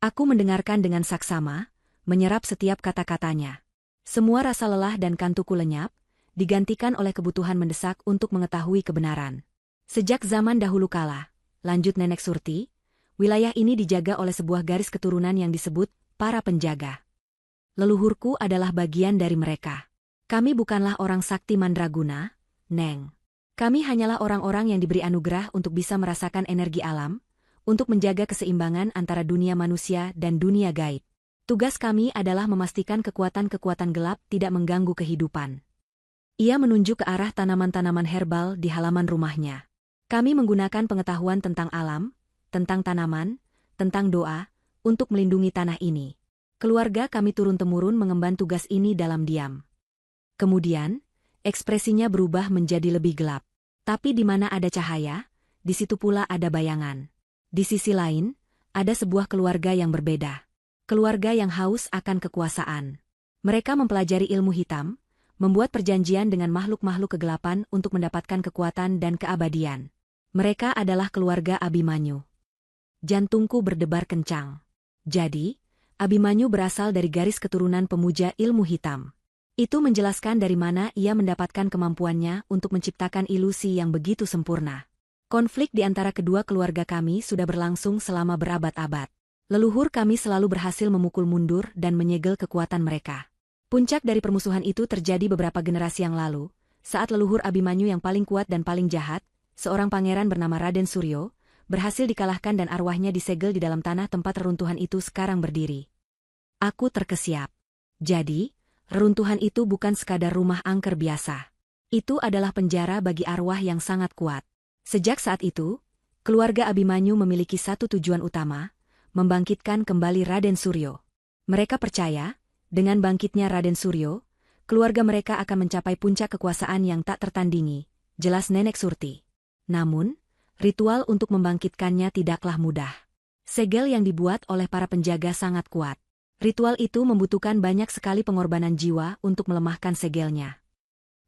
Aku mendengarkan dengan saksama, menyerap setiap kata-katanya. Semua rasa lelah dan kantukku lenyap, digantikan oleh kebutuhan mendesak untuk mengetahui kebenaran. Sejak zaman dahulu kala, lanjut Nenek Surti, wilayah ini dijaga oleh sebuah garis keturunan yang disebut para penjaga. Leluhurku adalah bagian dari mereka. Kami bukanlah orang sakti mandraguna, Neng. Kami hanyalah orang-orang yang diberi anugerah untuk bisa merasakan energi alam, untuk menjaga keseimbangan antara dunia manusia dan dunia gaib. Tugas kami adalah memastikan kekuatan-kekuatan gelap tidak mengganggu kehidupan. Ia menunjuk ke arah tanaman-tanaman herbal di halaman rumahnya. Kami menggunakan pengetahuan tentang alam, tentang tanaman, tentang doa, untuk melindungi tanah ini. Keluarga kami turun-temurun mengemban tugas ini dalam diam. Kemudian, ekspresinya berubah menjadi lebih gelap. Tapi di mana ada cahaya, di situ pula ada bayangan. Di sisi lain, ada sebuah keluarga yang berbeda. Keluarga yang haus akan kekuasaan. Mereka mempelajari ilmu hitam, membuat perjanjian dengan makhluk-makhluk kegelapan untuk mendapatkan kekuatan dan keabadian. Mereka adalah keluarga Abimanyu. Jantungku berdebar kencang. Jadi, Abimanyu berasal dari garis keturunan pemuja ilmu hitam. Itu menjelaskan dari mana ia mendapatkan kemampuannya untuk menciptakan ilusi yang begitu sempurna. Konflik di antara kedua keluarga kami sudah berlangsung selama berabad-abad. Leluhur kami selalu berhasil memukul mundur dan menyegel kekuatan mereka. Puncak dari permusuhan itu terjadi beberapa generasi yang lalu, saat leluhur Abimanyu yang paling kuat dan paling jahat, seorang pangeran bernama Raden Suryo, berhasil dikalahkan dan arwahnya disegel di dalam tanah tempat reruntuhan itu sekarang berdiri. Aku terkesiap. Jadi, reruntuhan itu bukan sekadar rumah angker biasa. Itu adalah penjara bagi arwah yang sangat kuat. Sejak saat itu, keluarga Abimanyu memiliki satu tujuan utama, membangkitkan kembali Raden Suryo. Mereka percaya, dengan bangkitnya Raden Suryo, keluarga mereka akan mencapai puncak kekuasaan yang tak tertandingi, jelas Nenek Surti. Namun, ritual untuk membangkitkannya tidaklah mudah. Segel yang dibuat oleh para penjaga sangat kuat. Ritual itu membutuhkan banyak sekali pengorbanan jiwa untuk melemahkan segelnya.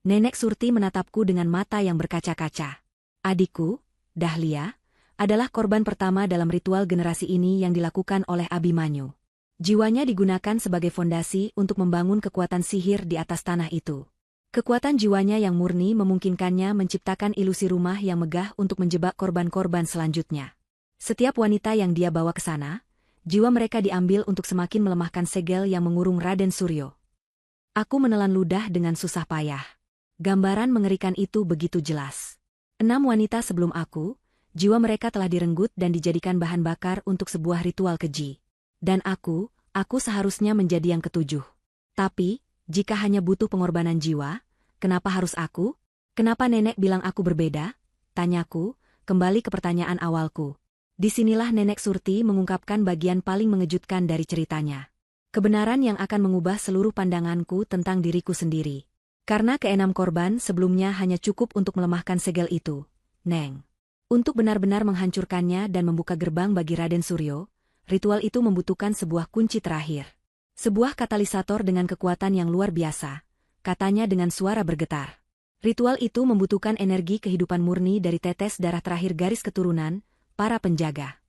Nenek Surti menatapku dengan mata yang berkaca-kaca. Adikku, Dahlia, adalah korban pertama dalam ritual generasi ini yang dilakukan oleh Abimanyu. Jiwanya digunakan sebagai fondasi untuk membangun kekuatan sihir di atas tanah itu. Kekuatan jiwanya yang murni memungkinkannya menciptakan ilusi rumah yang megah untuk menjebak korban-korban selanjutnya. Setiap wanita yang dia bawa ke sana, jiwa mereka diambil untuk semakin melemahkan segel yang mengurung Raden Suryo. Aku menelan ludah dengan susah payah. Gambaran mengerikan itu begitu jelas. 6 wanita sebelum aku, jiwa mereka telah direnggut dan dijadikan bahan bakar untuk sebuah ritual keji. Dan aku seharusnya menjadi yang ketujuh. Tapi, jika hanya butuh pengorbanan jiwa, kenapa harus aku? Kenapa nenek bilang aku berbeda? Tanyaku, kembali ke pertanyaan awalku. Disinilah Nenek Surti mengungkapkan bagian paling mengejutkan dari ceritanya. Kebenaran yang akan mengubah seluruh pandanganku tentang diriku sendiri. Karena keenam korban sebelumnya hanya cukup untuk melemahkan segel itu, Neng. Untuk benar-benar menghancurkannya dan membuka gerbang bagi Raden Suryo, ritual itu membutuhkan sebuah kunci terakhir. Sebuah katalisator dengan kekuatan yang luar biasa, katanya dengan suara bergetar. Ritual itu membutuhkan energi kehidupan murni dari tetes darah terakhir garis keturunan, para penjaga.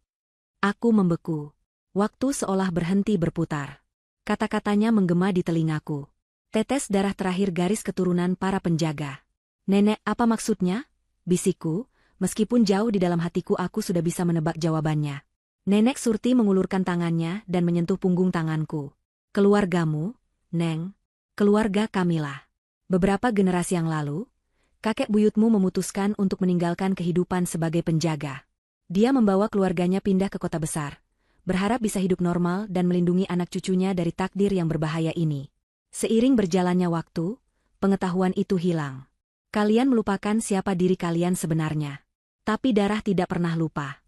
Aku membeku. Waktu seolah berhenti berputar. Kata-katanya menggema di telingaku. Tetes darah terakhir garis keturunan para penjaga. Nenek, apa maksudnya? Bisikku, meskipun jauh di dalam hatiku aku sudah bisa menebak jawabannya. Nenek Surti mengulurkan tangannya dan menyentuh punggung tanganku. Keluargamu, Neng. Keluarga Kamilah. Beberapa generasi yang lalu, kakek buyutmu memutuskan untuk meninggalkan kehidupan sebagai penjaga. Dia membawa keluarganya pindah ke kota besar, berharap bisa hidup normal dan melindungi anak cucunya dari takdir yang berbahaya ini. Seiring berjalannya waktu, pengetahuan itu hilang. Kalian melupakan siapa diri kalian sebenarnya. Tapi darah tidak pernah lupa.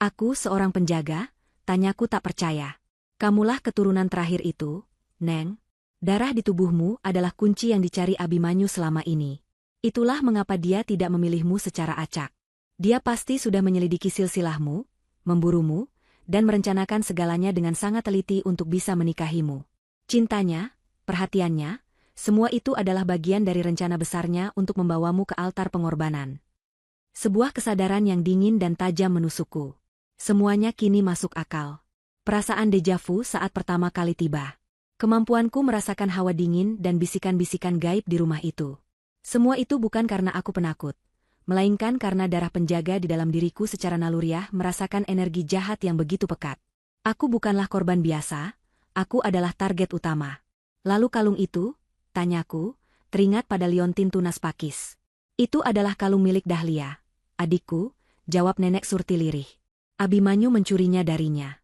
Aku seorang penjaga, tanyaku tak percaya. Kamulah keturunan terakhir itu, Neng. Darah di tubuhmu adalah kunci yang dicari Abimanyu selama ini. Itulah mengapa dia tidak memilihmu secara acak. Dia pasti sudah menyelidiki silsilahmu, memburumu, dan merencanakan segalanya dengan sangat teliti untuk bisa menikahimu. Cintanya, perhatiannya, semua itu adalah bagian dari rencana besarnya untuk membawamu ke altar pengorbanan. Sebuah kesadaran yang dingin dan tajam menusukku. Semuanya kini masuk akal. Perasaan dejavu saat pertama kali tiba. Kemampuanku merasakan hawa dingin dan bisikan-bisikan gaib di rumah itu. Semua itu bukan karena aku penakut, melainkan karena darah penjaga di dalam diriku secara naluriah merasakan energi jahat yang begitu pekat. Aku bukanlah korban biasa, aku adalah target utama. Lalu kalung itu, tanyaku, teringat pada liontin tunas pakis. Itu adalah kalung milik Dahlia, adikku, jawab Nenek Surti lirih. Abimanyu mencurinya darinya.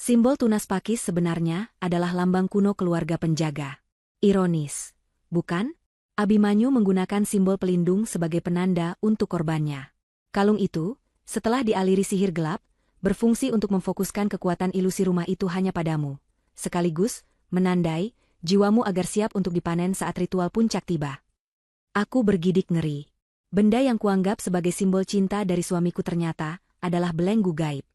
Simbol tunas pakis sebenarnya adalah lambang kuno keluarga penjaga. Ironis, bukan? Abimanyu menggunakan simbol pelindung sebagai penanda untuk korbannya. Kalung itu, setelah dialiri sihir gelap, berfungsi untuk memfokuskan kekuatan ilusi rumah itu hanya padamu. Sekaligus, menandai, jiwamu agar siap untuk dipanen saat ritual puncak tiba. Aku bergidik ngeri. Benda yang kuanggap sebagai simbol cinta dari suamiku ternyata adalah belenggu gaib.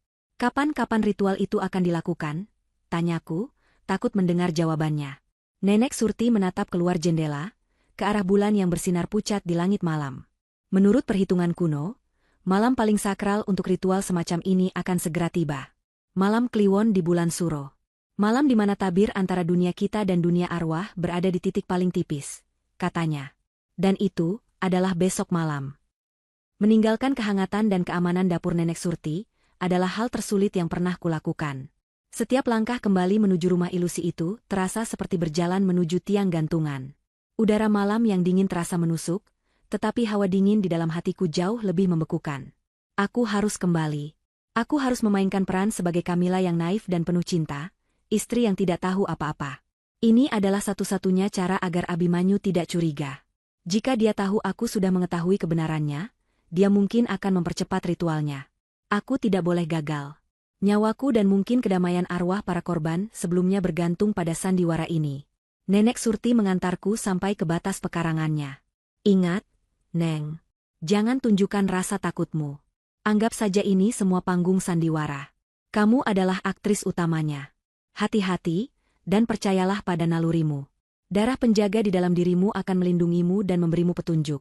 Kapan-kapan ritual itu akan dilakukan? Tanyaku, takut mendengar jawabannya. Nenek Surti menatap keluar jendela, ke arah bulan yang bersinar pucat di langit malam. Menurut perhitungan kuno, malam paling sakral untuk ritual semacam ini akan segera tiba. Malam Kliwon di bulan Suro. Malam di mana tabir antara dunia kita dan dunia arwah berada di titik paling tipis, katanya. Dan itu adalah besok malam. Meninggalkan kehangatan dan keamanan dapur Nenek Surti adalah hal tersulit yang pernah kulakukan. Setiap langkah kembali menuju rumah ilusi itu terasa seperti berjalan menuju tiang gantungan. Udara malam yang dingin terasa menusuk, tetapi hawa dingin di dalam hatiku jauh lebih membekukan. Aku harus kembali. Aku harus memainkan peran sebagai Kamila yang naif dan penuh cinta, istri yang tidak tahu apa-apa. Ini adalah satu-satunya cara agar Abimanyu tidak curiga. Jika dia tahu aku sudah mengetahui kebenarannya, dia mungkin akan mempercepat ritualnya. Aku tidak boleh gagal. Nyawaku dan mungkin kedamaian arwah para korban sebelumnya bergantung pada sandiwara ini. Nenek Surti mengantarku sampai ke batas pekarangannya. Ingat, Neng. Jangan tunjukkan rasa takutmu. Anggap saja ini semua panggung sandiwara. Kamu adalah aktris utamanya. Hati-hati, dan percayalah pada nalurimu. Darah penjaga di dalam dirimu akan melindungimu dan memberimu petunjuk.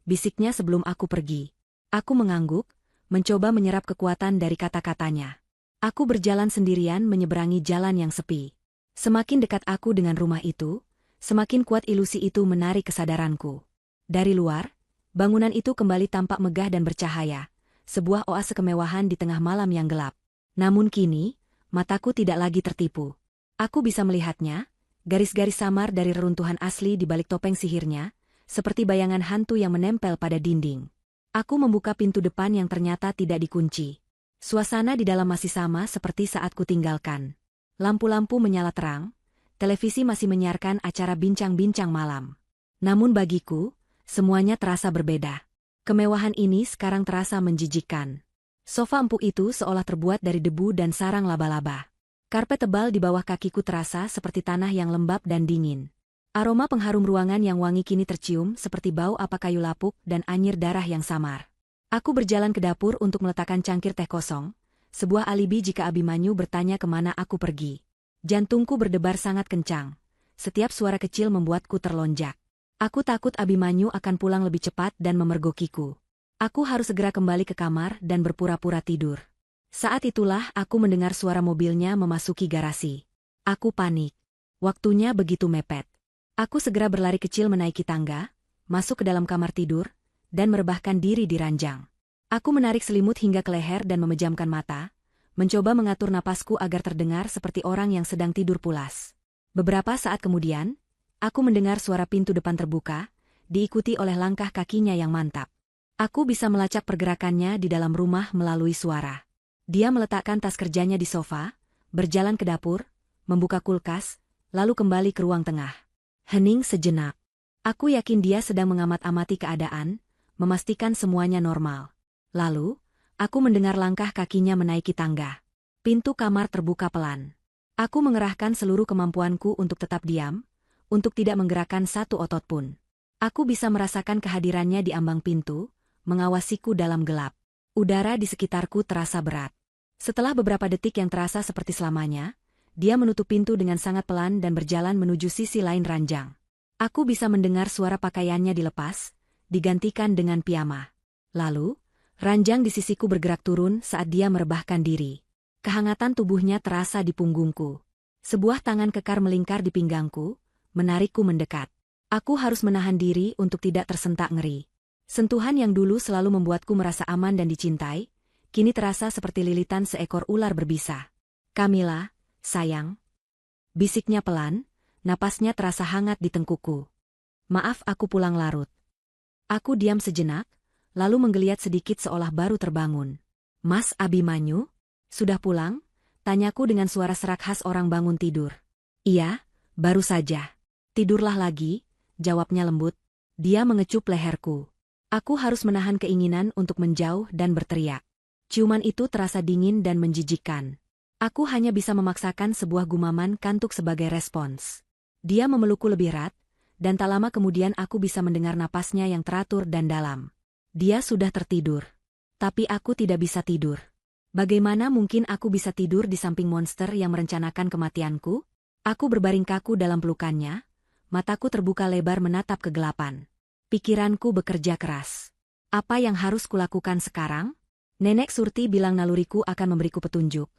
Bisiknya sebelum aku pergi. Aku mengangguk, mencoba menyerap kekuatan dari kata-katanya. Aku berjalan sendirian menyeberangi jalan yang sepi. Semakin dekat aku dengan rumah itu, semakin kuat ilusi itu menarik kesadaranku. Dari luar, bangunan itu kembali tampak megah dan bercahaya, sebuah oase kemewahan di tengah malam yang gelap. Namun kini, mataku tidak lagi tertipu. Aku bisa melihatnya, garis-garis samar dari reruntuhan asli di balik topeng sihirnya, seperti bayangan hantu yang menempel pada dinding. Aku membuka pintu depan yang ternyata tidak dikunci. Suasana di dalam masih sama seperti saat kutinggalkan. Lampu-lampu menyala terang, televisi masih menyiarkan acara bincang-bincang malam. Namun bagiku, semuanya terasa berbeda. Kemewahan ini sekarang terasa menjijikkan. Sofa empuk itu seolah terbuat dari debu dan sarang laba-laba. Karpet tebal di bawah kakiku terasa seperti tanah yang lembab dan dingin. Aroma pengharum ruangan yang wangi kini tercium seperti bau apa kayu lapuk dan anyir darah yang samar. Aku berjalan ke dapur untuk meletakkan cangkir teh kosong, sebuah alibi jika Abimanyu bertanya kemana aku pergi. Jantungku berdebar sangat kencang. Setiap suara kecil membuatku terlonjak. Aku takut Abimanyu akan pulang lebih cepat dan memergokiku. Aku harus segera kembali ke kamar dan berpura-pura tidur. Saat itulah aku mendengar suara mobilnya memasuki garasi. Aku panik. Waktunya begitu mepet. Aku segera berlari kecil menaiki tangga, masuk ke dalam kamar tidur, dan merebahkan diri di ranjang. Aku menarik selimut hingga ke leher dan memejamkan mata, mencoba mengatur napasku agar terdengar seperti orang yang sedang tidur pulas. Beberapa saat kemudian, aku mendengar suara pintu depan terbuka, diikuti oleh langkah kakinya yang mantap. Aku bisa melacak pergerakannya di dalam rumah melalui suara. Dia meletakkan tas kerjanya di sofa, berjalan ke dapur, membuka kulkas, lalu kembali ke ruang tengah. Hening sejenak. Aku yakin dia sedang mengamat-amati keadaan, memastikan semuanya normal. Lalu, aku mendengar langkah kakinya menaiki tangga. Pintu kamar terbuka pelan. Aku mengerahkan seluruh kemampuanku untuk tetap diam, untuk tidak menggerakkan satu otot pun. Aku bisa merasakan kehadirannya di ambang pintu, mengawasiku dalam gelap. Udara di sekitarku terasa berat. Setelah beberapa detik yang terasa seperti selamanya, dia menutup pintu dengan sangat pelan dan berjalan menuju sisi lain ranjang. Aku bisa mendengar suara pakaiannya dilepas, digantikan dengan piyama. Lalu, ranjang di sisiku bergerak turun saat dia merebahkan diri. Kehangatan tubuhnya terasa di punggungku. Sebuah tangan kekar melingkar di pinggangku, menarikku mendekat. Aku harus menahan diri untuk tidak tersentak ngeri. Sentuhan yang dulu selalu membuatku merasa aman dan dicintai, kini terasa seperti lilitan seekor ular berbisa. "Kamila, sayang." Bisiknya pelan, napasnya terasa hangat di tengkukku. "Maaf aku pulang larut." Aku diam sejenak, lalu menggeliat sedikit seolah baru terbangun. "Mas Abimanyu? Sudah pulang?" tanyaku dengan suara serak khas orang bangun tidur. "Iya, baru saja." "Tidurlah lagi," jawabnya lembut. Dia mengecup leherku. Aku harus menahan keinginan untuk menjauh dan berteriak. Ciuman itu terasa dingin dan menjijikkan. Aku hanya bisa memaksakan sebuah gumaman kantuk sebagai respons. Dia memelukku lebih erat, dan tak lama kemudian aku bisa mendengar napasnya yang teratur dan dalam. Dia sudah tertidur. Tapi aku tidak bisa tidur. Bagaimana mungkin aku bisa tidur di samping monster yang merencanakan kematianku? Aku berbaring kaku dalam pelukannya, mataku terbuka lebar menatap kegelapan. Pikiranku bekerja keras. Apa yang harus kulakukan sekarang? Nenek Surti bilang naluriku akan memberiku petunjuk.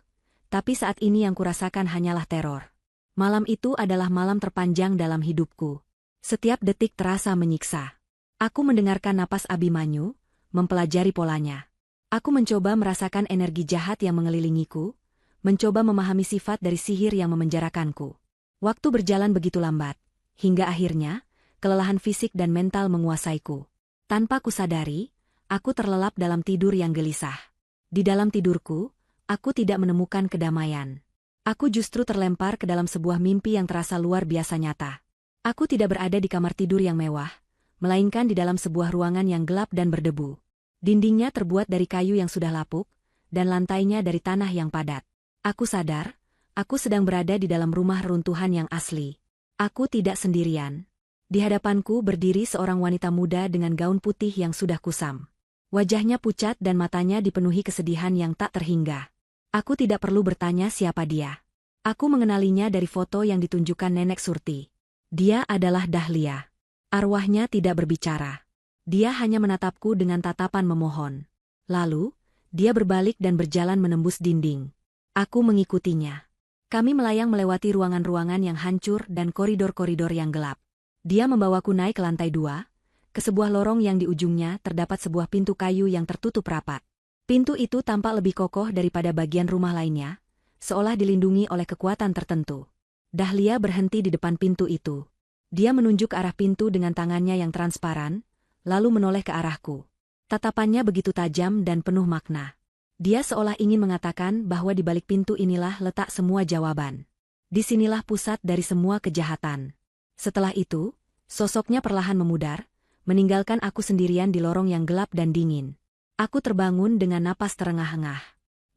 Tapi saat ini yang kurasakan hanyalah teror. Malam itu adalah malam terpanjang dalam hidupku. Setiap detik terasa menyiksa. Aku mendengarkan napas Abimanyu, mempelajari polanya. Aku mencoba merasakan energi jahat yang mengelilingiku, mencoba memahami sifat dari sihir yang memenjarakanku. Waktu berjalan begitu lambat, hingga akhirnya, kelelahan fisik dan mental menguasaiku. Tanpa kusadari, aku terlelap dalam tidur yang gelisah. Di dalam tidurku, aku tidak menemukan kedamaian. Aku justru terlempar ke dalam sebuah mimpi yang terasa luar biasa nyata. Aku tidak berada di kamar tidur yang mewah, melainkan di dalam sebuah ruangan yang gelap dan berdebu. Dindingnya terbuat dari kayu yang sudah lapuk, dan lantainya dari tanah yang padat. Aku sadar, aku sedang berada di dalam rumah runtuhan yang asli. Aku tidak sendirian. Di hadapanku berdiri seorang wanita muda dengan gaun putih yang sudah kusam. Wajahnya pucat dan matanya dipenuhi kesedihan yang tak terhingga. Aku tidak perlu bertanya siapa dia. Aku mengenalinya dari foto yang ditunjukkan Nenek Surti. Dia adalah Dahlia. Arwahnya tidak berbicara. Dia hanya menatapku dengan tatapan memohon. Lalu, dia berbalik dan berjalan menembus dinding. Aku mengikutinya. Kami melayang melewati ruangan-ruangan yang hancur dan koridor-koridor yang gelap. Dia membawaku naik ke lantai 2, ke sebuah lorong yang di ujungnya terdapat sebuah pintu kayu yang tertutup rapat. Pintu itu tampak lebih kokoh daripada bagian rumah lainnya, seolah dilindungi oleh kekuatan tertentu. Dahlia berhenti di depan pintu itu. Dia menunjuk ke arah pintu dengan tangannya yang transparan, lalu menoleh ke arahku. Tatapannya begitu tajam dan penuh makna. Dia seolah ingin mengatakan bahwa di balik pintu inilah letak semua jawaban. Disinilah pusat dari semua kejahatan. Setelah itu, sosoknya perlahan memudar, meninggalkan aku sendirian di lorong yang gelap dan dingin. Aku terbangun dengan napas terengah-engah.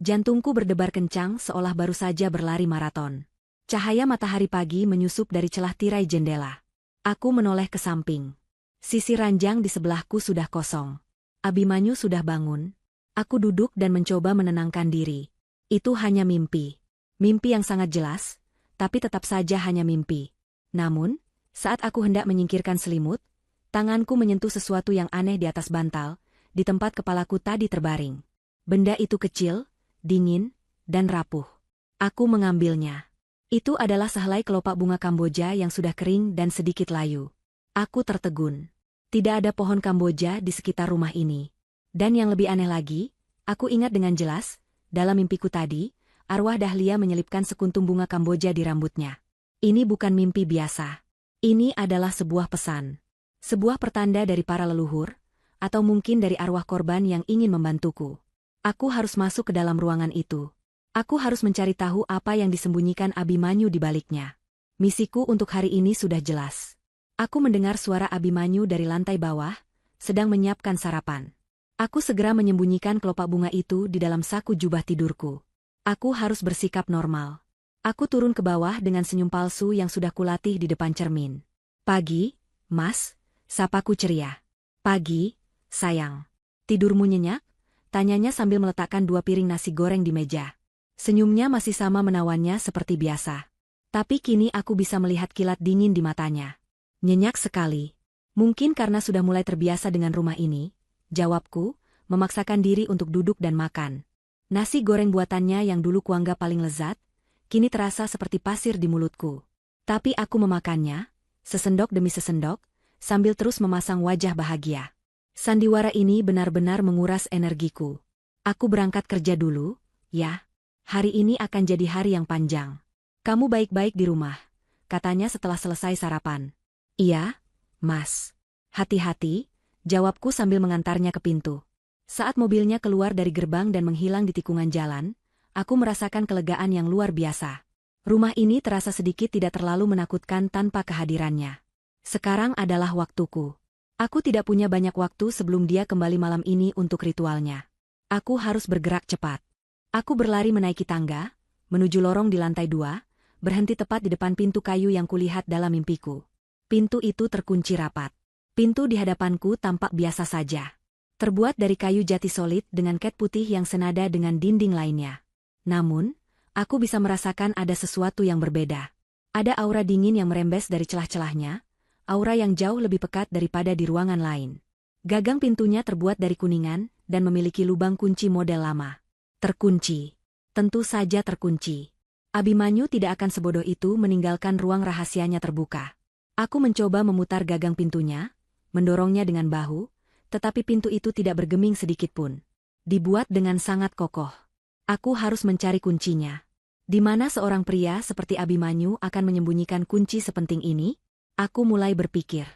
Jantungku berdebar kencang seolah baru saja berlari maraton. Cahaya matahari pagi menyusup dari celah tirai jendela. Aku menoleh ke samping. Sisi ranjang di sebelahku sudah kosong. Abimanyu sudah bangun. Aku duduk dan mencoba menenangkan diri. Itu hanya mimpi. Mimpi yang sangat jelas, tapi tetap saja hanya mimpi. Namun, saat aku hendak menyingkirkan selimut, tanganku menyentuh sesuatu yang aneh di atas bantal, di tempat kepalaku tadi terbaring. Benda itu kecil, dingin, dan rapuh. Aku mengambilnya. Itu adalah sehelai kelopak bunga Kamboja yang sudah kering dan sedikit layu. Aku tertegun. Tidak ada pohon Kamboja di sekitar rumah ini. Dan yang lebih aneh lagi, aku ingat dengan jelas, dalam mimpiku tadi, arwah Dahlia menyelipkan sekuntum bunga Kamboja di rambutnya. Ini bukan mimpi biasa. Ini adalah sebuah pesan. Sebuah pertanda dari para leluhur, atau mungkin dari arwah korban yang ingin membantuku. Aku harus masuk ke dalam ruangan itu. Aku harus mencari tahu apa yang disembunyikan Abimanyu di baliknya. Misiku untuk hari ini sudah jelas. Aku mendengar suara Abimanyu dari lantai bawah, sedang menyiapkan sarapan. Aku segera menyembunyikan kelopak bunga itu di dalam saku jubah tidurku. Aku harus bersikap normal. Aku turun ke bawah dengan senyum palsu yang sudah kulatih di depan cermin. "Pagi, Mas," sapaku ceria. "Pagi, sayang. Tidurmu nyenyak?" Tanyanya sambil meletakkan 2 piring nasi goreng di meja. Senyumnya masih sama menawannya seperti biasa. Tapi kini aku bisa melihat kilat dingin di matanya. "Nyenyak sekali. Mungkin karena sudah mulai terbiasa dengan rumah ini," jawabku, memaksakan diri untuk duduk dan makan. Nasi goreng buatannya yang dulu kuanggap paling lezat, kini terasa seperti pasir di mulutku. Tapi aku memakannya, sesendok demi sesendok, sambil terus memasang wajah bahagia. Sandiwara ini benar-benar menguras energiku. "Aku berangkat kerja dulu, ya. Hari ini akan jadi hari yang panjang." "Kamu baik-baik di rumah?" katanya setelah selesai sarapan. "Iya, Mas." "Hati-hati," jawabku sambil mengantarnya ke pintu. Saat mobilnya keluar dari gerbang dan menghilang di tikungan jalan, aku merasakan kelegaan yang luar biasa. Rumah ini terasa sedikit tidak terlalu menakutkan tanpa kehadirannya. Sekarang adalah waktuku. Aku tidak punya banyak waktu sebelum dia kembali malam ini untuk ritualnya. Aku harus bergerak cepat. Aku berlari menaiki tangga, menuju lorong di lantai 2, berhenti tepat di depan pintu kayu yang kulihat dalam mimpiku. Pintu itu terkunci rapat. Pintu di hadapanku tampak biasa saja. Terbuat dari kayu jati solid dengan cat putih yang senada dengan dinding lainnya. Namun, aku bisa merasakan ada sesuatu yang berbeda. Ada aura dingin yang merembes dari celah-celahnya, aura yang jauh lebih pekat daripada di ruangan lain. Gagang pintunya terbuat dari kuningan dan memiliki lubang kunci model lama. Terkunci. Tentu saja terkunci. Abimanyu tidak akan sebodoh itu meninggalkan ruang rahasianya terbuka. Aku mencoba memutar gagang pintunya, mendorongnya dengan bahu, tetapi pintu itu tidak bergeming sedikitpun. Dibuat dengan sangat kokoh. Aku harus mencari kuncinya. Di mana seorang pria seperti Abimanyu akan menyembunyikan kunci sepenting ini? Aku mulai berpikir.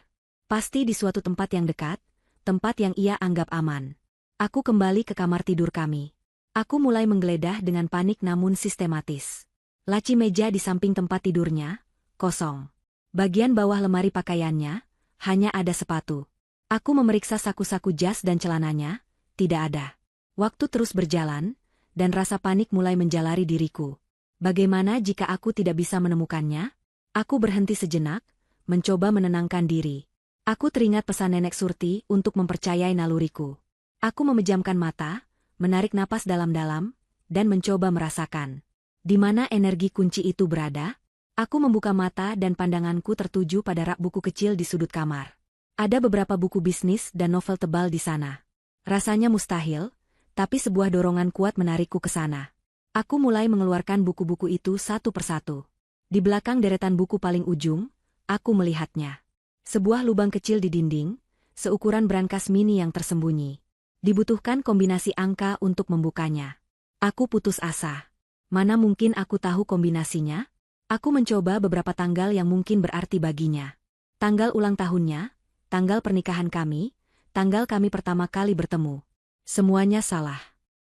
Pasti di suatu tempat yang dekat, tempat yang ia anggap aman. Aku kembali ke kamar tidur kami. Aku mulai menggeledah dengan panik namun sistematis. Laci meja di samping tempat tidurnya, kosong. Bagian bawah lemari pakaiannya, hanya ada sepatu. Aku memeriksa saku-saku jas dan celananya, tidak ada. Waktu terus berjalan, dan rasa panik mulai menjalari diriku. Bagaimana jika aku tidak bisa menemukannya? Aku berhenti sejenak, mencoba menenangkan diri. Aku teringat pesan Nenek Surti untuk mempercayai naluriku. Aku memejamkan mata, menarik napas dalam-dalam, dan mencoba merasakan. Di mana energi kunci itu berada? Aku membuka mata dan pandanganku tertuju pada rak buku kecil di sudut kamar. Ada beberapa buku bisnis dan novel tebal di sana. Rasanya mustahil, tapi sebuah dorongan kuat menarikku ke sana. Aku mulai mengeluarkan buku-buku itu satu persatu. Di belakang deretan buku paling ujung, aku melihatnya. Sebuah lubang kecil di dinding, seukuran brankas mini yang tersembunyi. Dibutuhkan kombinasi angka untuk membukanya. Aku putus asa. Mana mungkin aku tahu kombinasinya? Aku mencoba beberapa tanggal yang mungkin berarti baginya. Tanggal ulang tahunnya, tanggal pernikahan kami, tanggal kami pertama kali bertemu. Semuanya salah.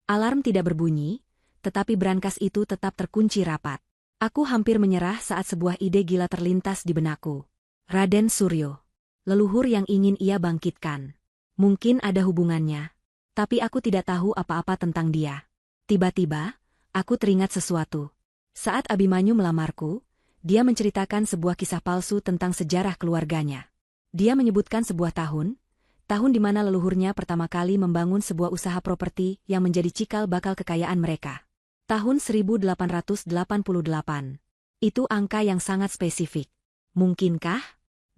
Alarm tidak berbunyi, tetapi brankas itu tetap terkunci rapat. Aku hampir menyerah saat sebuah ide gila terlintas di benakku. Raden Suryo. Leluhur yang ingin ia bangkitkan. Mungkin ada hubungannya. Tapi aku tidak tahu apa-apa tentang dia. Tiba-tiba, aku teringat sesuatu. Saat Abimanyu melamarku, dia menceritakan sebuah kisah palsu tentang sejarah keluarganya. Dia menyebutkan sebuah tahun di mana leluhurnya pertama kali membangun sebuah usaha properti yang menjadi cikal bakal kekayaan mereka. Tahun 1888. Itu angka yang sangat spesifik. Mungkinkah?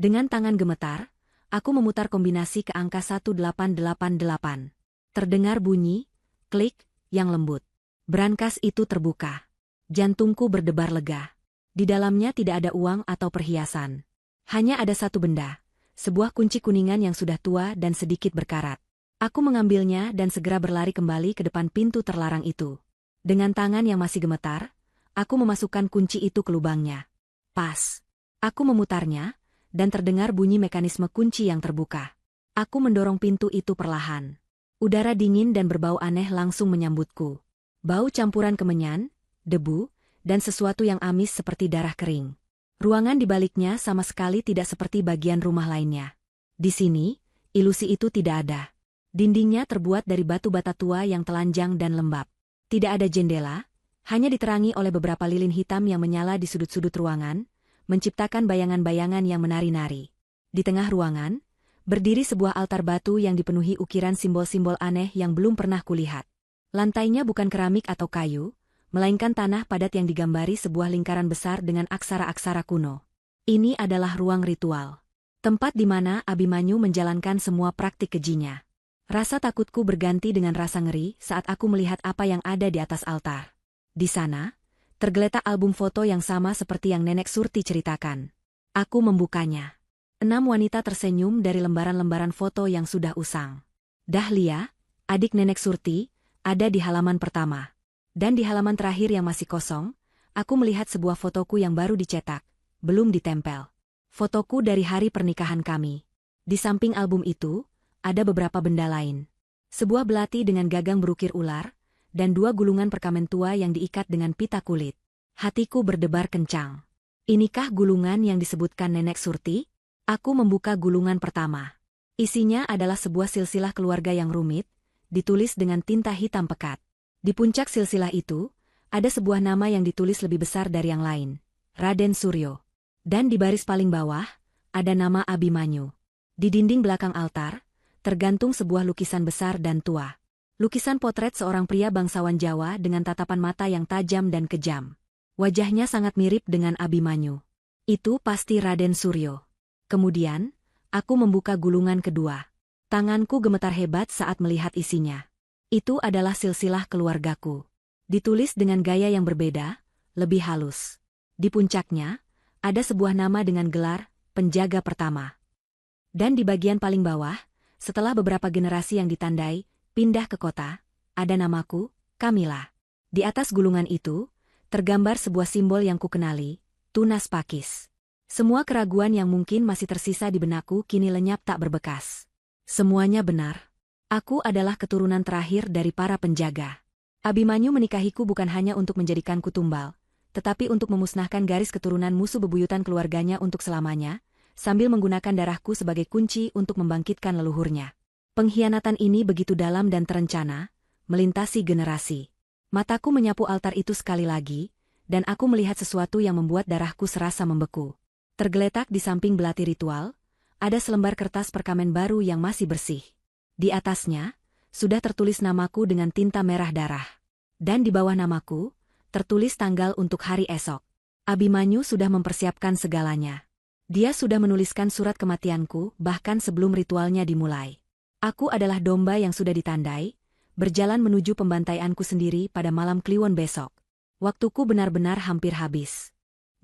Dengan tangan gemetar, aku memutar kombinasi ke angka 1888. Terdengar bunyi, klik, yang lembut. Brankas itu terbuka. Jantungku berdebar lega. Di dalamnya tidak ada uang atau perhiasan. Hanya ada satu benda. sebuah kunci kuningan yang sudah tua dan sedikit berkarat. Aku mengambilnya dan segera berlari kembali ke depan pintu terlarang itu. Dengan tangan yang masih gemetar, aku memasukkan kunci itu ke lubangnya. Pas. Aku memutarnya, dan terdengar bunyi mekanisme kunci yang terbuka. Aku mendorong pintu itu perlahan. Udara dingin dan berbau aneh langsung menyambutku. Bau campuran kemenyan, debu, dan sesuatu yang amis seperti darah kering. Ruangan di baliknya sama sekali tidak seperti bagian rumah lainnya. Di sini, ilusi itu tidak ada. Dindingnya terbuat dari batu bata tua yang telanjang dan lembab. Tidak ada jendela, hanya diterangi oleh beberapa lilin hitam yang menyala di sudut-sudut ruangan, menciptakan bayangan-bayangan yang menari-nari. Di tengah ruangan, berdiri sebuah altar batu yang dipenuhi ukiran simbol-simbol aneh yang belum pernah kulihat. Lantainya bukan keramik atau kayu, melainkan tanah padat yang digambari sebuah lingkaran besar dengan aksara-aksara kuno. Ini adalah ruang ritual. Tempat di mana Abimanyu menjalankan semua praktik kejinya. Rasa takutku berganti dengan rasa ngeri saat aku melihat apa yang ada di atas altar. Di sana, tergeletak album foto yang sama seperti yang Nenek Surti ceritakan. Aku membukanya. 6 wanita tersenyum dari lembaran-lembaran foto yang sudah usang. Dahlia, adik Nenek Surti, ada di halaman pertama. Dan di halaman terakhir yang masih kosong, aku melihat sebuah fotoku yang baru dicetak, belum ditempel. Fotoku dari hari pernikahan kami. Di samping album itu, ada beberapa benda lain. Sebuah belati dengan gagang berukir ular, dan 2 gulungan perkamen tua yang diikat dengan pita kulit. Hatiku berdebar kencang. Inikah gulungan yang disebutkan Nenek Surti? Aku membuka gulungan pertama. Isinya adalah sebuah silsilah keluarga yang rumit, ditulis dengan tinta hitam pekat. Di puncak silsilah itu, ada sebuah nama yang ditulis lebih besar dari yang lain, Raden Suryo. Dan di baris paling bawah, ada nama Abimanyu. Di dinding belakang altar, tergantung sebuah lukisan besar dan tua. Lukisan potret seorang pria bangsawan Jawa dengan tatapan mata yang tajam dan kejam. Wajahnya sangat mirip dengan Abimanyu. Itu pasti Raden Suryo. Kemudian, aku membuka gulungan kedua. Tanganku gemetar hebat saat melihat isinya. Itu adalah silsilah keluargaku. Ditulis dengan gaya yang berbeda, lebih halus. Di puncaknya, ada sebuah nama dengan gelar, penjaga pertama. Dan di bagian paling bawah, setelah beberapa generasi yang ditandai, pindah ke kota, ada namaku, Kamila. Di atas gulungan itu, tergambar sebuah simbol yang kukenali, tunas pakis. Semua keraguan yang mungkin masih tersisa di benakku kini lenyap tak berbekas. Semuanya benar. Aku adalah keturunan terakhir dari para penjaga. Abimanyu menikahiku bukan hanya untuk menjadikanku tumbal, tetapi untuk memusnahkan garis keturunan musuh bebuyutan keluarganya untuk selamanya, sambil menggunakan darahku sebagai kunci untuk membangkitkan leluhurnya. Pengkhianatan ini begitu dalam dan terencana, melintasi generasi. Mataku menyapu altar itu sekali lagi, dan aku melihat sesuatu yang membuat darahku serasa membeku. Tergeletak di samping belati ritual, ada selembar kertas perkamen baru yang masih bersih. Di atasnya, sudah tertulis namaku dengan tinta merah darah. Dan di bawah namaku, tertulis tanggal untuk hari esok. Abimanyu sudah mempersiapkan segalanya. Dia sudah menuliskan surat kematianku bahkan sebelum ritualnya dimulai. Aku adalah domba yang sudah ditandai, berjalan menuju pembantaianku sendiri pada malam Kliwon besok. Waktuku benar-benar hampir habis.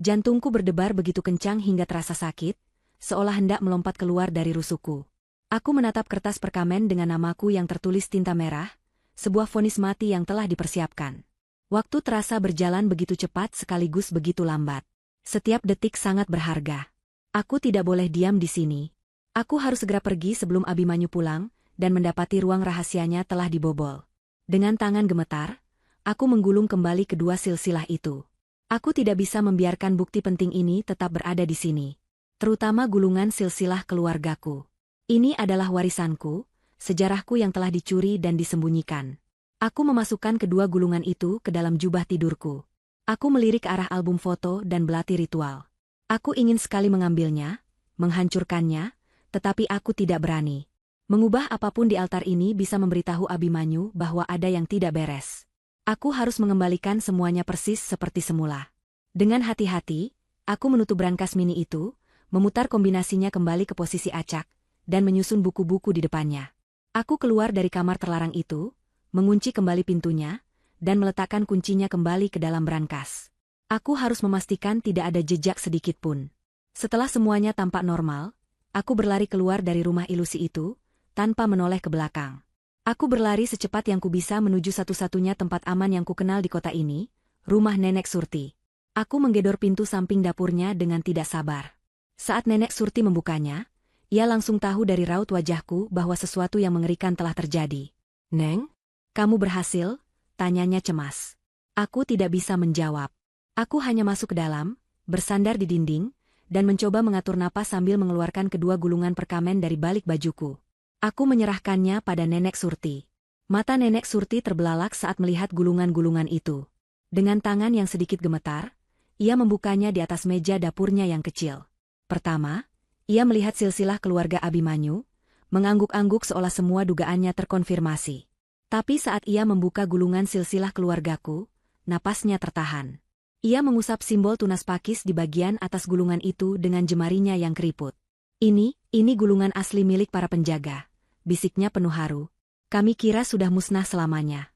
Jantungku berdebar begitu kencang hingga terasa sakit, seolah hendak melompat keluar dari rusukku. Aku menatap kertas perkamen dengan namaku yang tertulis tinta merah, sebuah vonis mati yang telah dipersiapkan. Waktu terasa berjalan begitu cepat sekaligus begitu lambat. Setiap detik sangat berharga. Aku tidak boleh diam di sini. Aku harus segera pergi sebelum Abimanyu pulang, dan mendapati ruang rahasianya telah dibobol. Dengan tangan gemetar, aku menggulung kembali kedua silsilah itu. Aku tidak bisa membiarkan bukti penting ini tetap berada di sini. Terutama gulungan silsilah keluargaku. Ini adalah warisanku, sejarahku yang telah dicuri dan disembunyikan. Aku memasukkan kedua gulungan itu ke dalam jubah tidurku. Aku melirik ke arah album foto dan belati ritual. Aku ingin sekali mengambilnya, menghancurkannya, tetapi aku tidak berani. Mengubah apapun di altar ini bisa memberitahu Abimanyu bahwa ada yang tidak beres. Aku harus mengembalikan semuanya persis seperti semula. Dengan hati-hati, aku menutup brankas mini itu, memutar kombinasinya kembali ke posisi acak, dan menyusun buku-buku di depannya. Aku keluar dari kamar terlarang itu, mengunci kembali pintunya, dan meletakkan kuncinya kembali ke dalam brankas. Aku harus memastikan tidak ada jejak sedikit pun. Setelah semuanya tampak normal, aku berlari keluar dari rumah ilusi itu, tanpa menoleh ke belakang. Aku berlari secepat yang ku bisa menuju satu-satunya tempat aman yang ku kenal di kota ini, rumah Nenek Surti. Aku menggedor pintu samping dapurnya dengan tidak sabar. Saat Nenek Surti membukanya, ia langsung tahu dari raut wajahku bahwa sesuatu yang mengerikan telah terjadi. "Neng, kamu berhasil?" tanyanya cemas. Aku tidak bisa menjawab. Aku hanya masuk ke dalam, bersandar di dinding, dan mencoba mengatur napas sambil mengeluarkan kedua gulungan perkamen dari balik bajuku. Aku menyerahkannya pada Nenek Surti. Mata Nenek Surti terbelalak saat melihat gulungan-gulungan itu. Dengan tangan yang sedikit gemetar, ia membukanya di atas meja dapurnya yang kecil. Pertama, ia melihat silsilah keluarga Abimanyu, mengangguk-angguk seolah semua dugaannya terkonfirmasi. Tapi saat ia membuka gulungan silsilah keluargaku, napasnya tertahan. Ia mengusap simbol tunas pakis di bagian atas gulungan itu dengan jemarinya yang keriput. Ini gulungan asli milik para penjaga," bisiknya penuh haru. "Kami kira sudah musnah selamanya."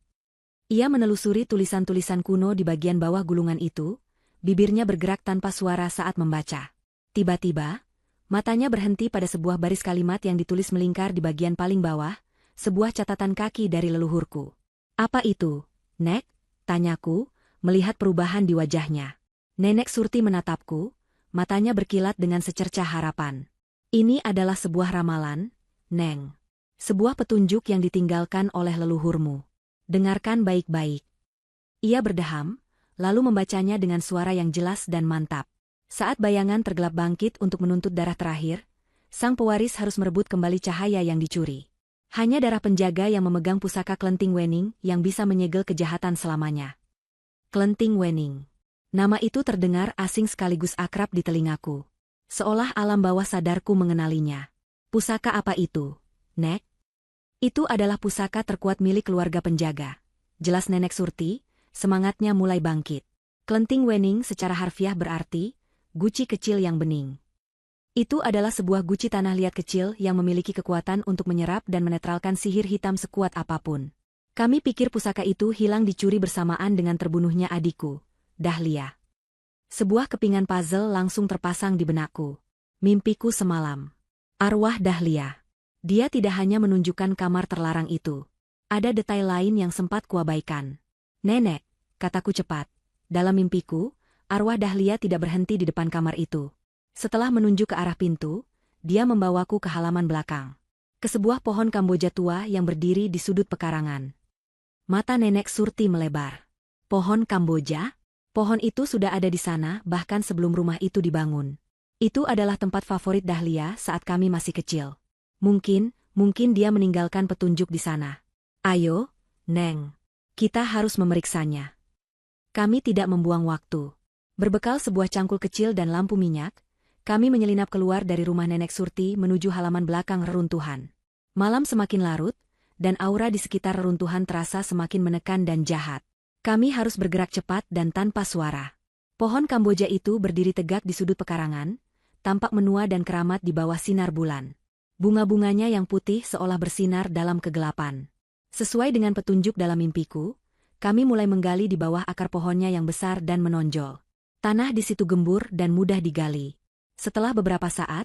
Ia menelusuri tulisan-tulisan kuno di bagian bawah gulungan itu, bibirnya bergerak tanpa suara saat membaca. Tiba-tiba, matanya berhenti pada sebuah baris kalimat yang ditulis melingkar di bagian paling bawah, sebuah catatan kaki dari leluhurku. "Apa itu, Nek?" tanyaku, melihat perubahan di wajahnya. Nenek Surti menatapku, matanya berkilat dengan secercah harapan. "Ini adalah sebuah ramalan, Neng. Sebuah petunjuk yang ditinggalkan oleh leluhurmu. Dengarkan baik-baik." Ia berdeham, lalu membacanya dengan suara yang jelas dan mantap. Saat bayangan tergelap bangkit untuk menuntut darah terakhir, sang pewaris harus merebut kembali cahaya yang dicuri. Hanya darah penjaga yang memegang pusaka Klenting Wening yang bisa menyegel kejahatan selamanya. Klenting Wening. Nama itu terdengar asing sekaligus akrab di telingaku. Seolah alam bawah sadarku mengenalinya. "Pusaka apa itu, Nek?" "Itu adalah pusaka terkuat milik keluarga penjaga," jelas Nenek Surti, semangatnya mulai bangkit. Klenting Wening secara harfiah berarti, guci kecil yang bening. Itu adalah sebuah guci tanah liat kecil yang memiliki kekuatan untuk menyerap dan menetralkan sihir hitam sekuat apapun. Kami pikir pusaka itu hilang dicuri bersamaan dengan terbunuhnya adikku, Dahlia. Sebuah kepingan puzzle langsung terpasang di benakku. Mimpiku semalam. Arwah Dahlia. Dia tidak hanya menunjukkan kamar terlarang itu. Ada detail lain yang sempat kuabaikan. "Nenek," kataku cepat. Dalam mimpiku, arwah Dahlia tidak berhenti di depan kamar itu. Setelah menunjuk ke arah pintu, dia membawaku ke halaman belakang. Ke sebuah pohon Kamboja tua yang berdiri di sudut pekarangan. Mata Nenek Surti melebar. Pohon Kamboja? Pohon itu sudah ada di sana bahkan sebelum rumah itu dibangun. Itu adalah tempat favorit Dahlia saat kami masih kecil. Mungkin dia meninggalkan petunjuk di sana. "Ayo, Neng. Kita harus memeriksanya." Kami tidak membuang waktu. Berbekal sebuah cangkul kecil dan lampu minyak, kami menyelinap keluar dari rumah Nenek Surti menuju halaman belakang reruntuhan. Malam semakin larut, dan aura di sekitar reruntuhan terasa semakin menekan dan jahat. Kami harus bergerak cepat dan tanpa suara. Pohon Kamboja itu berdiri tegak di sudut pekarangan, tampak menua dan keramat di bawah sinar bulan. Bunga-bunganya yang putih seolah bersinar dalam kegelapan. Sesuai dengan petunjuk dalam mimpiku, kami mulai menggali di bawah akar pohonnya yang besar dan menonjol. Tanah di situ gembur dan mudah digali. Setelah beberapa saat,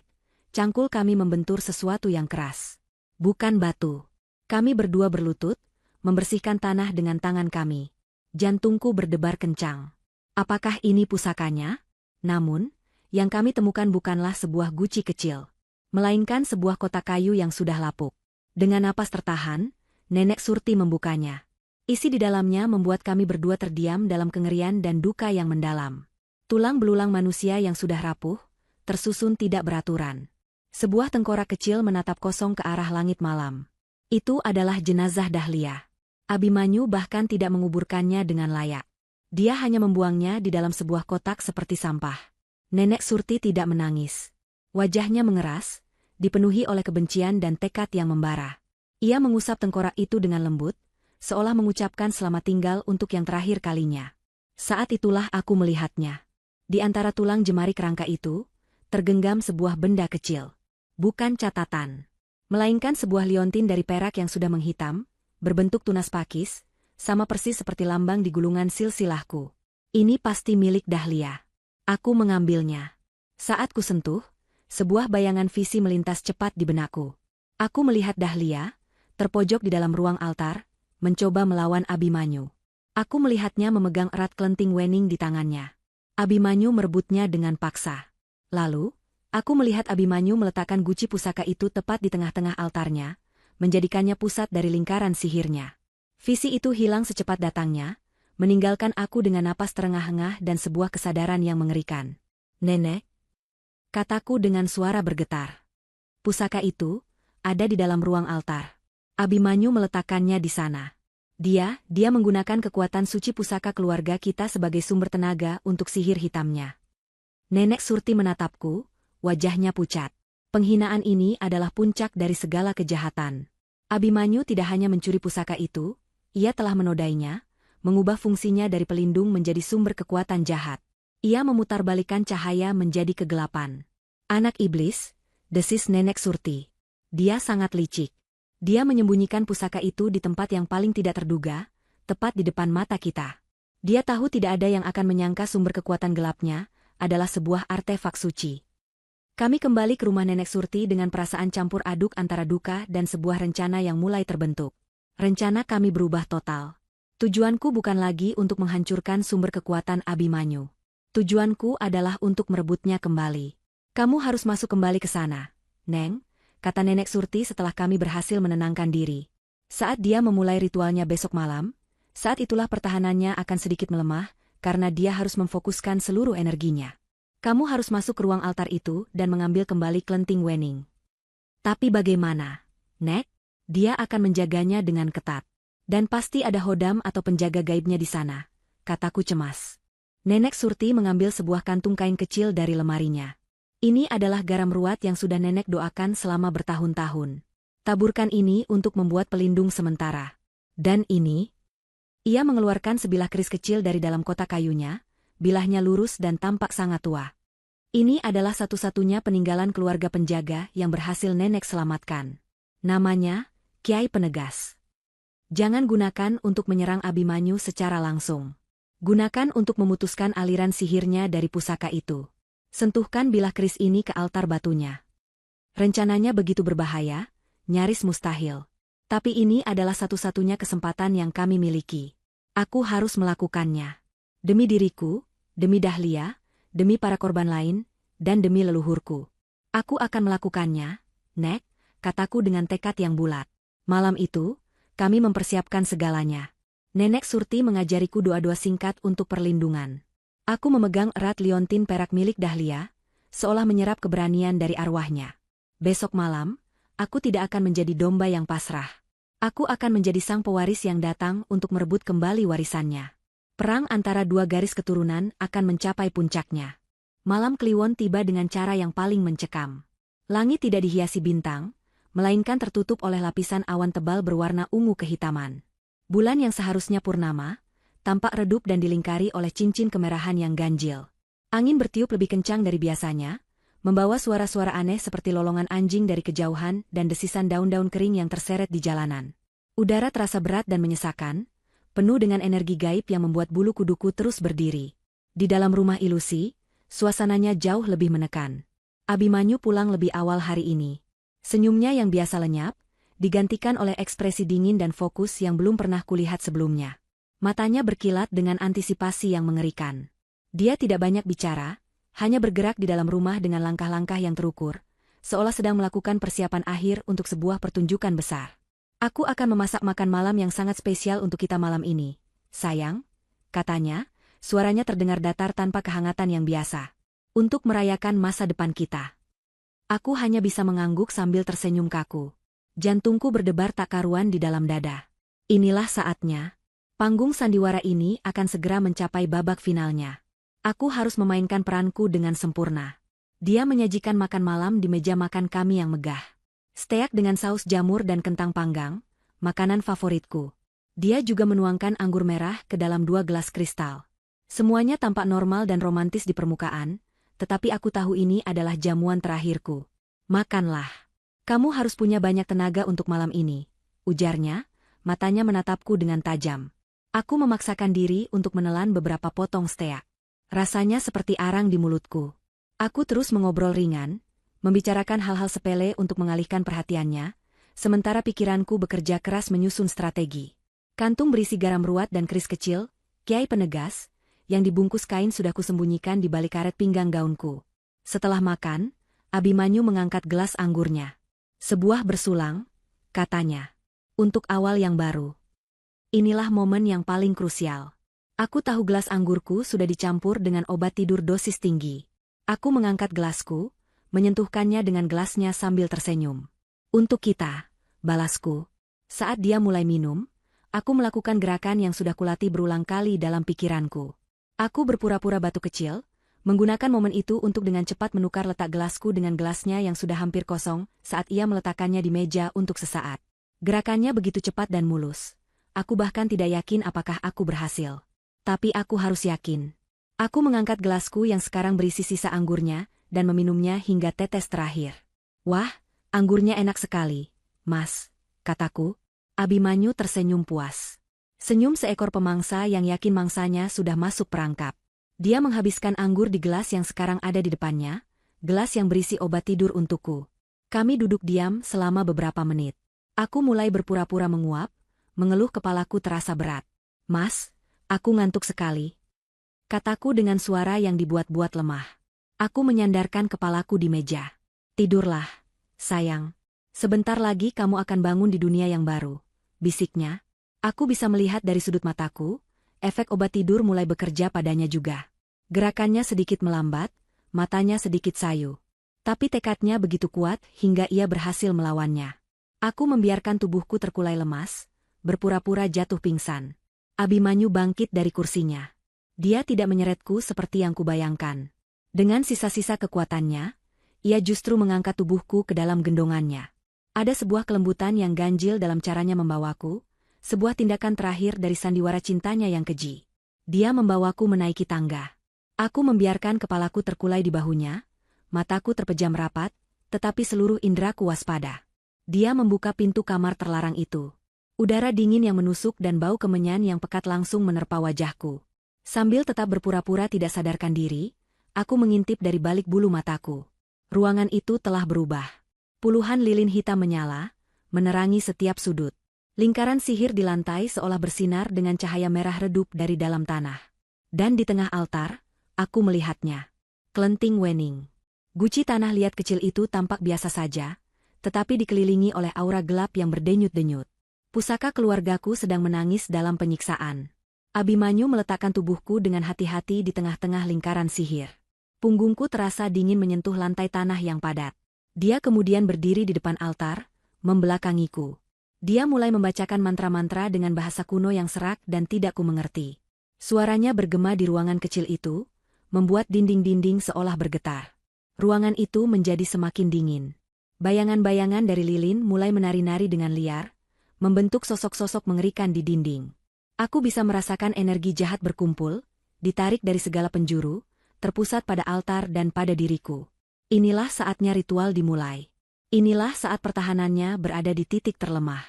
cangkul kami membentur sesuatu yang keras. Bukan batu. Kami berdua berlutut, membersihkan tanah dengan tangan kami. Jantungku berdebar kencang. Apakah ini pusakanya? Namun, yang kami temukan bukanlah sebuah guci kecil, melainkan sebuah kotak kayu yang sudah lapuk. Dengan napas tertahan, Nenek Surti membukanya. Isi di dalamnya membuat kami berdua terdiam dalam kengerian dan duka yang mendalam. Tulang belulang manusia yang sudah rapuh, tersusun tidak beraturan. Sebuah tengkorak kecil menatap kosong ke arah langit malam. Itu adalah jenazah Dahlia. Abimanyu bahkan tidak menguburkannya dengan layak. Dia hanya membuangnya di dalam sebuah kotak seperti sampah. Nenek Surti tidak menangis. Wajahnya mengeras, dipenuhi oleh kebencian dan tekad yang membara. Ia mengusap tengkorak itu dengan lembut, seolah mengucapkan selamat tinggal untuk yang terakhir kalinya. Saat itulah aku melihatnya. Di antara tulang jemari kerangka itu, tergenggam sebuah benda kecil. Bukan catatan, melainkan sebuah liontin dari perak yang sudah menghitam, berbentuk tunas pakis, sama persis seperti lambang di gulungan silsilahku. Ini pasti milik Dahlia. Aku mengambilnya. Saat ku sentuh, Sebuah bayangan visi melintas cepat di benakku. Aku melihat Dahlia, terpojok di dalam ruang altar, mencoba melawan Abimanyu. Aku melihatnya memegang erat kelenting wening di tangannya. Abimanyu merebutnya dengan paksa. Lalu, aku melihat Abimanyu meletakkan guci pusaka itu tepat di tengah-tengah altarnya, menjadikannya pusat dari lingkaran sihirnya. Visi itu hilang secepat datangnya, meninggalkan aku dengan napas terengah-engah dan sebuah kesadaran yang mengerikan. "Nenek," kataku dengan suara bergetar. Pusaka itu ada di dalam ruang altar. Abimanyu meletakkannya di sana. Dia menggunakan kekuatan suci pusaka keluarga kita sebagai sumber tenaga untuk sihir hitamnya. Nenek Surti menatapku, wajahnya pucat. Penghinaan ini adalah puncak dari segala kejahatan. Abimanyu tidak hanya mencuri pusaka itu, ia telah menodainya, mengubah fungsinya dari pelindung menjadi sumber kekuatan jahat. Ia memutarbalikkan cahaya menjadi kegelapan. "Anak iblis," desis Nenek Surti. "Dia sangat licik. Dia menyembunyikan pusaka itu di tempat yang paling tidak terduga, tepat di depan mata kita. Dia tahu tidak ada yang akan menyangka sumber kekuatan gelapnya adalah sebuah artefak suci." Kami kembali ke rumah Nenek Surti dengan perasaan campur aduk antara duka dan sebuah rencana yang mulai terbentuk. Rencana kami berubah total. Tujuanku bukan lagi untuk menghancurkan sumber kekuatan Abimanyu. Tujuanku adalah untuk merebutnya kembali. "Kamu harus masuk kembali ke sana, Neng," kata Nenek Surti setelah kami berhasil menenangkan diri. Saat dia memulai ritualnya besok malam, saat itulah pertahanannya akan sedikit melemah, karena dia harus memfokuskan seluruh energinya. "Kamu harus masuk ke ruang altar itu dan mengambil kembali kelenting wening." "Tapi bagaimana, Nek?" "Dia akan menjaganya dengan ketat. Dan pasti ada hodam atau penjaga gaibnya di sana," kataku cemas. Nenek Surti mengambil sebuah kantung kain kecil dari lemarinya. "Ini adalah garam ruat yang sudah nenek doakan selama bertahun-tahun. Taburkan ini untuk membuat pelindung sementara. Dan ini..." Ia mengeluarkan sebilah keris kecil dari dalam kotak kayunya, bilahnya lurus dan tampak sangat tua. "Ini adalah satu-satunya peninggalan keluarga penjaga yang berhasil nenek selamatkan. Namanya Kiai Penegas. Jangan gunakan untuk menyerang Abimanyu secara langsung. Gunakan untuk memutuskan aliran sihirnya dari pusaka itu. Sentuhkan bilah keris ini ke altar batunya." Rencananya begitu berbahaya, nyaris mustahil. Tapi ini adalah satu-satunya kesempatan yang kami miliki. Aku harus melakukannya. Demi diriku, demi Dahlia, demi para korban lain, dan demi leluhurku. "Aku akan melakukannya, Nek," kataku dengan tekad yang bulat. Malam itu, kami mempersiapkan segalanya. Nenek Surti mengajariku doa-doa singkat untuk perlindungan. Aku memegang erat liontin perak milik Dahlia, seolah menyerap keberanian dari arwahnya. Besok malam, aku tidak akan menjadi domba yang pasrah. Aku akan menjadi sang pewaris yang datang untuk merebut kembali warisannya. Perang antara dua garis keturunan akan mencapai puncaknya. Malam Kliwon tiba dengan cara yang paling mencekam. Langit tidak dihiasi bintang, melainkan tertutup oleh lapisan awan tebal berwarna ungu kehitaman. Bulan yang seharusnya purnama, tampak redup dan dilingkari oleh cincin kemerahan yang ganjil. Angin bertiup lebih kencang dari biasanya, membawa suara-suara aneh seperti lolongan anjing dari kejauhan dan desisan daun-daun kering yang terseret di jalanan. Udara terasa berat dan menyesakan, penuh dengan energi gaib yang membuat bulu kuduku terus berdiri. Di dalam rumah ilusi, suasananya jauh lebih menekan. Abimanyu pulang lebih awal hari ini. Senyumnya yang biasa lenyap, digantikan oleh ekspresi dingin dan fokus yang belum pernah kulihat sebelumnya. Matanya berkilat dengan antisipasi yang mengerikan. Dia tidak banyak bicara, hanya bergerak di dalam rumah dengan langkah-langkah yang terukur, seolah sedang melakukan persiapan akhir untuk sebuah pertunjukan besar. "Aku akan memasak makan malam yang sangat spesial untuk kita malam ini, sayang," katanya, suaranya terdengar datar tanpa kehangatan yang biasa. "Untuk merayakan masa depan kita." Aku hanya bisa mengangguk sambil tersenyum kaku. Jantungku berdebar tak karuan di dalam dada. Inilah saatnya. Panggung sandiwara ini akan segera mencapai babak finalnya. Aku harus memainkan peranku dengan sempurna. Dia menyajikan makan malam di meja makan kami yang megah. Steak dengan saus jamur dan kentang panggang, makanan favoritku. Dia juga menuangkan anggur merah ke dalam 2 gelas kristal. Semuanya tampak normal dan romantis di permukaan, tetapi aku tahu ini adalah jamuan terakhirku. "Makanlah. Kamu harus punya banyak tenaga untuk malam ini," ujarnya, matanya menatapku dengan tajam. Aku memaksakan diri untuk menelan beberapa potong steak. Rasanya seperti arang di mulutku. Aku terus mengobrol ringan, membicarakan hal-hal sepele untuk mengalihkan perhatiannya, sementara pikiranku bekerja keras menyusun strategi. Kantung berisi garam ruat dan keris kecil, kiai penegas, yang dibungkus kain sudah kusembunyikan di balik karet pinggang gaunku. Setelah makan, Abimanyu mengangkat gelas anggurnya. Sebuah bersulang, katanya. Untuk awal yang baru. Inilah momen yang paling krusial. Aku tahu gelas anggurku sudah dicampur dengan obat tidur dosis tinggi. Aku mengangkat gelasku, menyentuhkannya dengan gelasnya sambil tersenyum. Untuk kita, balasku. Saat dia mulai minum, aku melakukan gerakan yang sudah kulatih berulang kali dalam pikiranku. Aku berpura-pura batu kecil, menggunakan momen itu untuk dengan cepat menukar letak gelasku dengan gelasnya yang sudah hampir kosong saat ia meletakkannya di meja untuk sesaat. Gerakannya begitu cepat dan mulus. Aku bahkan tidak yakin apakah aku berhasil. Tapi aku harus yakin. Aku mengangkat gelasku yang sekarang berisi sisa anggurnya dan meminumnya hingga tetes terakhir. Wah, anggurnya enak sekali, Mas, kataku. Abimanyu tersenyum puas. Senyum seekor pemangsa yang yakin mangsanya sudah masuk perangkap. Dia menghabiskan anggur di gelas yang sekarang ada di depannya, gelas yang berisi obat tidur untukku. Kami duduk diam selama beberapa menit. Aku mulai berpura-pura menguap, mengeluh kepalaku terasa berat. Mas, aku ngantuk sekali. Kataku dengan suara yang dibuat-buat lemah. Aku menyandarkan kepalaku di meja. Tidurlah, sayang. Sebentar lagi kamu akan bangun di dunia yang baru, bisiknya. Aku bisa melihat dari sudut mataku, efek obat tidur mulai bekerja padanya juga. Gerakannya sedikit melambat, matanya sedikit sayu. Tapi tekadnya begitu kuat hingga ia berhasil melawannya. Aku membiarkan tubuhku terkulai lemas, berpura-pura jatuh pingsan. Abimanyu bangkit dari kursinya. Dia tidak menyeretku seperti yang kubayangkan. Dengan sisa-sisa kekuatannya, ia justru mengangkat tubuhku ke dalam gendongannya. Ada sebuah kelembutan yang ganjil dalam caranya membawaku, sebuah tindakan terakhir dari sandiwara cintanya yang keji. Dia membawaku menaiki tangga. Aku membiarkan kepalaku terkulai di bahunya, mataku terpejam rapat, tetapi seluruh indraku waspada. Dia membuka pintu kamar terlarang itu. Udara dingin yang menusuk dan bau kemenyan yang pekat langsung menerpa wajahku. Sambil tetap berpura-pura tidak sadarkan diri, aku mengintip dari balik bulu mataku. Ruangan itu telah berubah. Puluhan lilin hitam menyala, menerangi setiap sudut. Lingkaran sihir di lantai seolah bersinar dengan cahaya merah redup dari dalam tanah. Dan di tengah altar, aku melihatnya. Kelenting Wening. Guci tanah liat kecil itu tampak biasa saja, tetapi dikelilingi oleh aura gelap yang berdenyut-denyut. Pusaka keluargaku sedang menangis dalam penyiksaan. Abimanyu meletakkan tubuhku dengan hati-hati di tengah-tengah lingkaran sihir. Punggungku terasa dingin menyentuh lantai tanah yang padat. Dia kemudian berdiri di depan altar, membelakangiku. Dia mulai membacakan mantra-mantra dengan bahasa kuno yang serak dan tidak kumengerti. Suaranya bergema di ruangan kecil itu, membuat dinding-dinding seolah bergetar. Ruangan itu menjadi semakin dingin. Bayangan-bayangan dari lilin mulai menari-nari dengan liar, membentuk sosok-sosok mengerikan di dinding. Aku bisa merasakan energi jahat berkumpul, ditarik dari segala penjuru, terpusat pada altar dan pada diriku. Inilah saatnya ritual dimulai. Inilah saat pertahanannya berada di titik terlemah.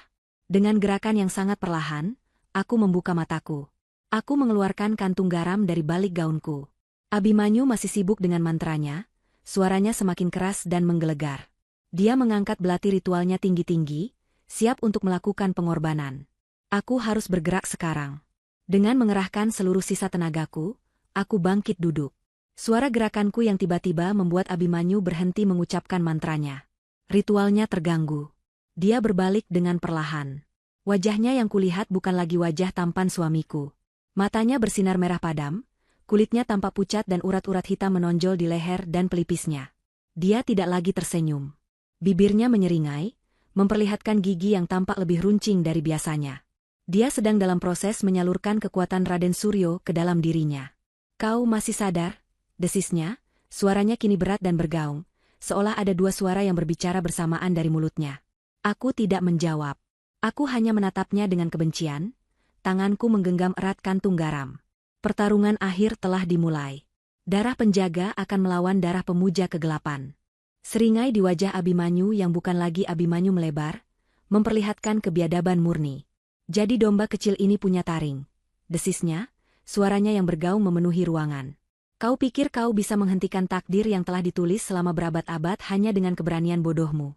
Dengan gerakan yang sangat perlahan, aku membuka mataku. Aku mengeluarkan kantung garam dari balik gaunku. Abimanyu masih sibuk dengan mantranya, suaranya semakin keras dan menggelegar. Dia mengangkat belati ritualnya tinggi-tinggi, siap untuk melakukan pengorbanan. Aku harus bergerak sekarang. Dengan mengerahkan seluruh sisa tenagaku, aku bangkit duduk. Suara gerakanku yang tiba-tiba membuat Abimanyu berhenti mengucapkan mantranya. Ritualnya terganggu. Dia berbalik dengan perlahan. Wajahnya yang kulihat bukan lagi wajah tampan suamiku. Matanya bersinar merah padam, kulitnya tampak pucat dan urat-urat hitam menonjol di leher dan pelipisnya. Dia tidak lagi tersenyum. Bibirnya menyeringai, memperlihatkan gigi yang tampak lebih runcing dari biasanya. Dia sedang dalam proses menyalurkan kekuatan Raden Suryo ke dalam dirinya. "Kau masih sadar?" desisnya, suaranya kini berat dan bergaung, seolah ada dua suara yang berbicara bersamaan dari mulutnya. Aku tidak menjawab. Aku hanya menatapnya dengan kebencian, tanganku menggenggam erat kantung garam. Pertarungan akhir telah dimulai. Darah penjaga akan melawan darah pemuja kegelapan. Seringai di wajah Abimanyu yang bukan lagi Abimanyu melebar, memperlihatkan kebiadaban murni. "Jadi domba kecil ini punya taring," desisnya, suaranya yang bergaung memenuhi ruangan. Kau pikir kau bisa menghentikan takdir yang telah ditulis selama berabad-abad hanya dengan keberanian bodohmu.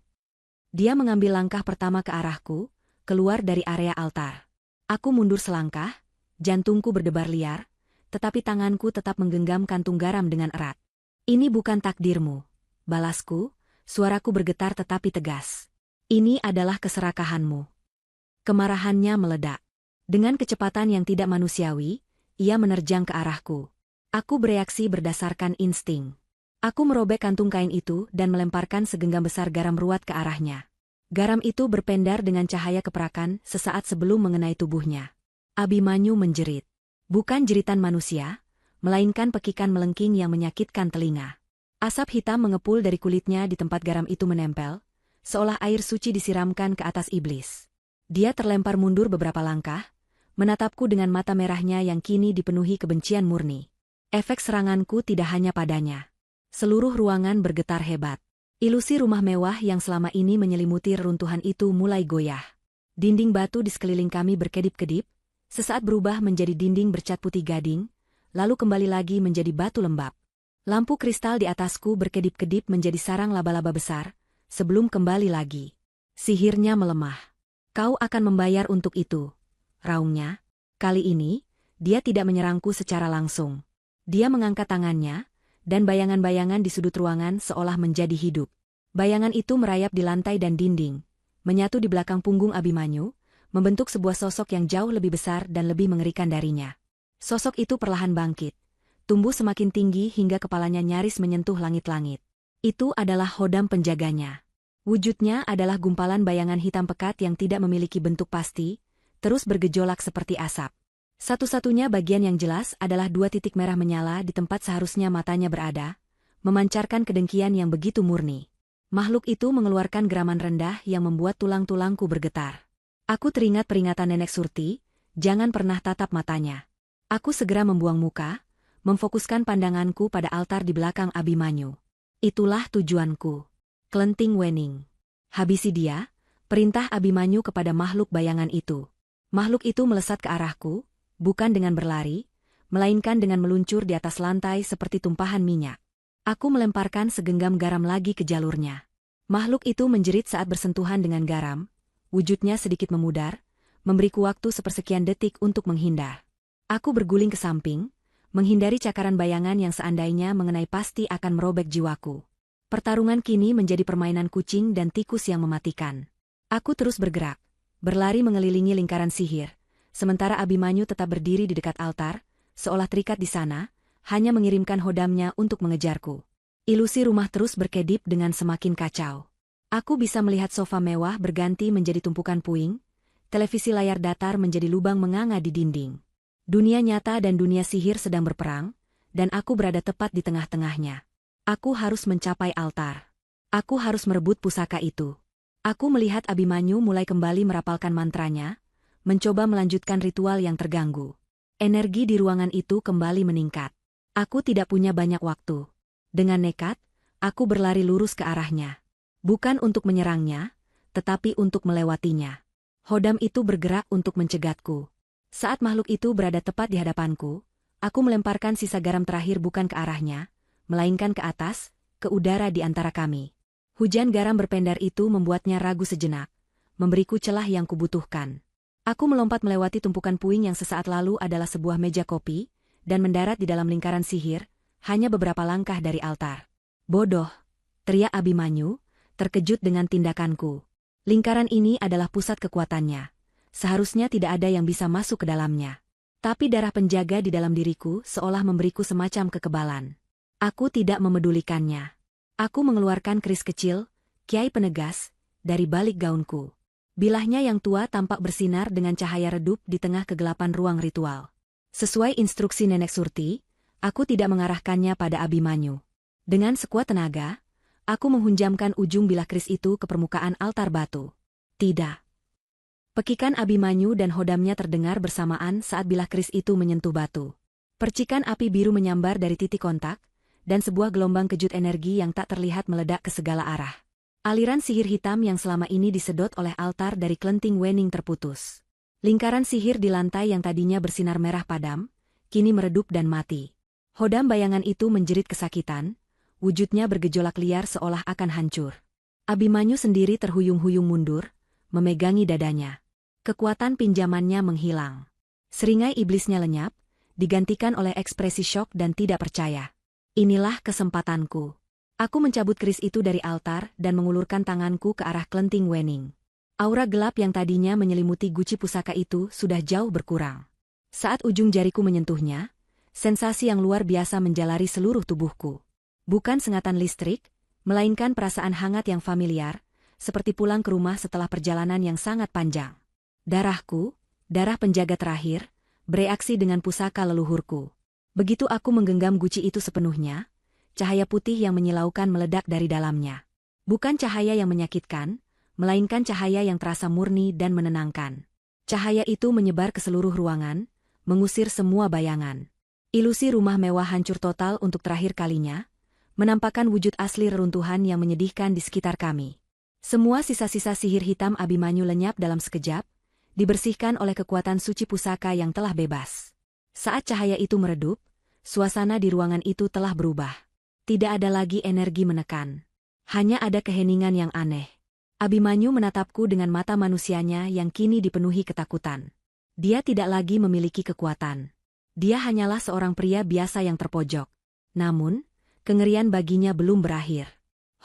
Dia mengambil langkah pertama ke arahku, keluar dari area altar. Aku mundur selangkah, jantungku berdebar liar, tetapi tanganku tetap menggenggam kantung garam dengan erat. Ini bukan takdirmu, balasku, suaraku bergetar tetapi tegas. Ini adalah keserakahanmu. Kemarahannya meledak. Dengan kecepatan yang tidak manusiawi, ia menerjang ke arahku. Aku bereaksi berdasarkan insting. Aku merobek kantung kain itu dan melemparkan segenggam besar garam ruat ke arahnya. Garam itu berpendar dengan cahaya keperakan sesaat sebelum mengenai tubuhnya. Abimanyu menjerit. Bukan jeritan manusia, melainkan pekikan melengking yang menyakitkan telinga. Asap hitam mengepul dari kulitnya di tempat garam itu menempel, seolah air suci disiramkan ke atas iblis. Dia terlempar mundur beberapa langkah, menatapku dengan mata merahnya yang kini dipenuhi kebencian murni. Efek seranganku tidak hanya padanya. Seluruh ruangan bergetar hebat. Ilusi rumah mewah yang selama ini menyelimuti reruntuhan itu mulai goyah. Dinding batu di sekeliling kami berkedip-kedip, sesaat berubah menjadi dinding bercat putih gading, lalu kembali lagi menjadi batu lembab. Lampu kristal di atasku berkedip-kedip menjadi sarang laba-laba besar, sebelum kembali lagi. Sihirnya melemah. Kau akan membayar untuk itu, raungnya. Kali ini, dia tidak menyerangku secara langsung. Dia mengangkat tangannya, dan bayangan-bayangan di sudut ruangan seolah menjadi hidup. Bayangan itu merayap di lantai dan dinding, menyatu di belakang punggung Abimanyu, membentuk sebuah sosok yang jauh lebih besar dan lebih mengerikan darinya. Sosok itu perlahan bangkit, tumbuh semakin tinggi hingga kepalanya nyaris menyentuh langit-langit. Itu adalah Hodam penjaganya. Wujudnya adalah gumpalan bayangan hitam pekat yang tidak memiliki bentuk pasti, terus bergejolak seperti asap. Satu-satunya bagian yang jelas adalah 2 titik merah menyala di tempat seharusnya matanya berada, memancarkan kedengkian yang begitu murni. Makhluk itu mengeluarkan geraman rendah yang membuat tulang-tulangku bergetar. Aku teringat peringatan Nenek Surti, jangan pernah tatap matanya. Aku segera membuang muka, memfokuskan pandanganku pada altar di belakang Abimanyu. Itulah tujuanku. Klenting Wening. Habisi dia, perintah Abimanyu kepada makhluk bayangan itu. Makhluk itu melesat ke arahku, bukan dengan berlari, melainkan dengan meluncur di atas lantai seperti tumpahan minyak. Aku melemparkan segenggam garam lagi ke jalurnya. Makhluk itu menjerit saat bersentuhan dengan garam, wujudnya sedikit memudar, memberiku waktu sepersekian detik untuk menghindar. Aku berguling ke samping, menghindari cakaran bayangan yang seandainya mengenai pasti akan merobek jiwaku. Pertarungan kini menjadi permainan kucing dan tikus yang mematikan. Aku terus bergerak, berlari mengelilingi lingkaran sihir, sementara Abimanyu tetap berdiri di dekat altar, seolah terikat di sana, hanya mengirimkan hodamnya untuk mengejarku. Ilusi rumah terus berkedip dengan semakin kacau. Aku bisa melihat sofa mewah berganti menjadi tumpukan puing, televisi layar datar menjadi lubang menganga di dinding. Dunia nyata dan dunia sihir sedang berperang, dan aku berada tepat di tengah-tengahnya. Aku harus mencapai altar. Aku harus merebut pusaka itu. Aku melihat Abimanyu mulai kembali merapalkan mantranya, mencoba melanjutkan ritual yang terganggu. Energi di ruangan itu kembali meningkat. Aku tidak punya banyak waktu. Dengan nekat, aku berlari lurus ke arahnya. Bukan untuk menyerangnya, tetapi untuk melewatinya. Hodam itu bergerak untuk mencegatku. Saat makhluk itu berada tepat di hadapanku, aku melemparkan sisa garam terakhir bukan ke arahnya, melainkan ke atas, ke udara di antara kami. Hujan garam berpendar itu membuatnya ragu sejenak, memberiku celah yang kubutuhkan. Aku melompat melewati tumpukan puing yang sesaat lalu adalah sebuah meja kopi, dan mendarat di dalam lingkaran sihir, hanya beberapa langkah dari altar. Bodoh, teriak Abimanyu, terkejut dengan tindakanku. Lingkaran ini adalah pusat kekuatannya. Seharusnya tidak ada yang bisa masuk ke dalamnya. Tapi darah penjaga di dalam diriku seolah memberiku semacam kekebalan. Aku tidak memedulikannya. Aku mengeluarkan keris kecil, kiai penegas, dari balik gaunku. Bilahnya yang tua tampak bersinar dengan cahaya redup di tengah kegelapan ruang ritual. Sesuai instruksi Nenek Surti, aku tidak mengarahkannya pada Abimanyu. Dengan sekuat tenaga, aku menghunjamkan ujung bilah keris itu ke permukaan altar batu. Tidak. Pekikan Abimanyu dan hodamnya terdengar bersamaan saat bilah keris itu menyentuh batu. Percikan api biru menyambar dari titik kontak, dan sebuah gelombang kejut energi yang tak terlihat meledak ke segala arah. Aliran sihir hitam yang selama ini disedot oleh altar dari Klenting Wening terputus. Lingkaran sihir di lantai yang tadinya bersinar merah padam, kini meredup dan mati. Hodam bayangan itu menjerit kesakitan, wujudnya bergejolak liar seolah akan hancur. Abimanyu sendiri terhuyung-huyung mundur, memegangi dadanya. Kekuatan pinjamannya menghilang. Seringai iblisnya lenyap, digantikan oleh ekspresi syok dan tidak percaya. Inilah kesempatanku. Aku mencabut keris itu dari altar dan mengulurkan tanganku ke arah Klenting Wening. Aura gelap yang tadinya menyelimuti guci pusaka itu sudah jauh berkurang. Saat ujung jariku menyentuhnya, sensasi yang luar biasa menjalari seluruh tubuhku. Bukan sengatan listrik, melainkan perasaan hangat yang familiar, seperti pulang ke rumah setelah perjalanan yang sangat panjang. Darahku, darah penjaga terakhir, bereaksi dengan pusaka leluhurku. Begitu aku menggenggam guci itu sepenuhnya, cahaya putih yang menyilaukan meledak dari dalamnya. Bukan cahaya yang menyakitkan, melainkan cahaya yang terasa murni dan menenangkan. Cahaya itu menyebar ke seluruh ruangan, mengusir semua bayangan. Ilusi rumah mewah hancur total untuk terakhir kalinya, menampakkan wujud asli reruntuhan yang menyedihkan di sekitar kami. Semua sisa-sisa sihir hitam Abimanyu lenyap dalam sekejap, dibersihkan oleh kekuatan suci pusaka yang telah bebas. Saat cahaya itu meredup, suasana di ruangan itu telah berubah. Tidak ada lagi energi menekan. Hanya ada keheningan yang aneh. Abimanyu menatapku dengan mata manusianya yang kini dipenuhi ketakutan. Dia tidak lagi memiliki kekuatan. Dia hanyalah seorang pria biasa yang terpojok. Namun, kengerian baginya belum berakhir.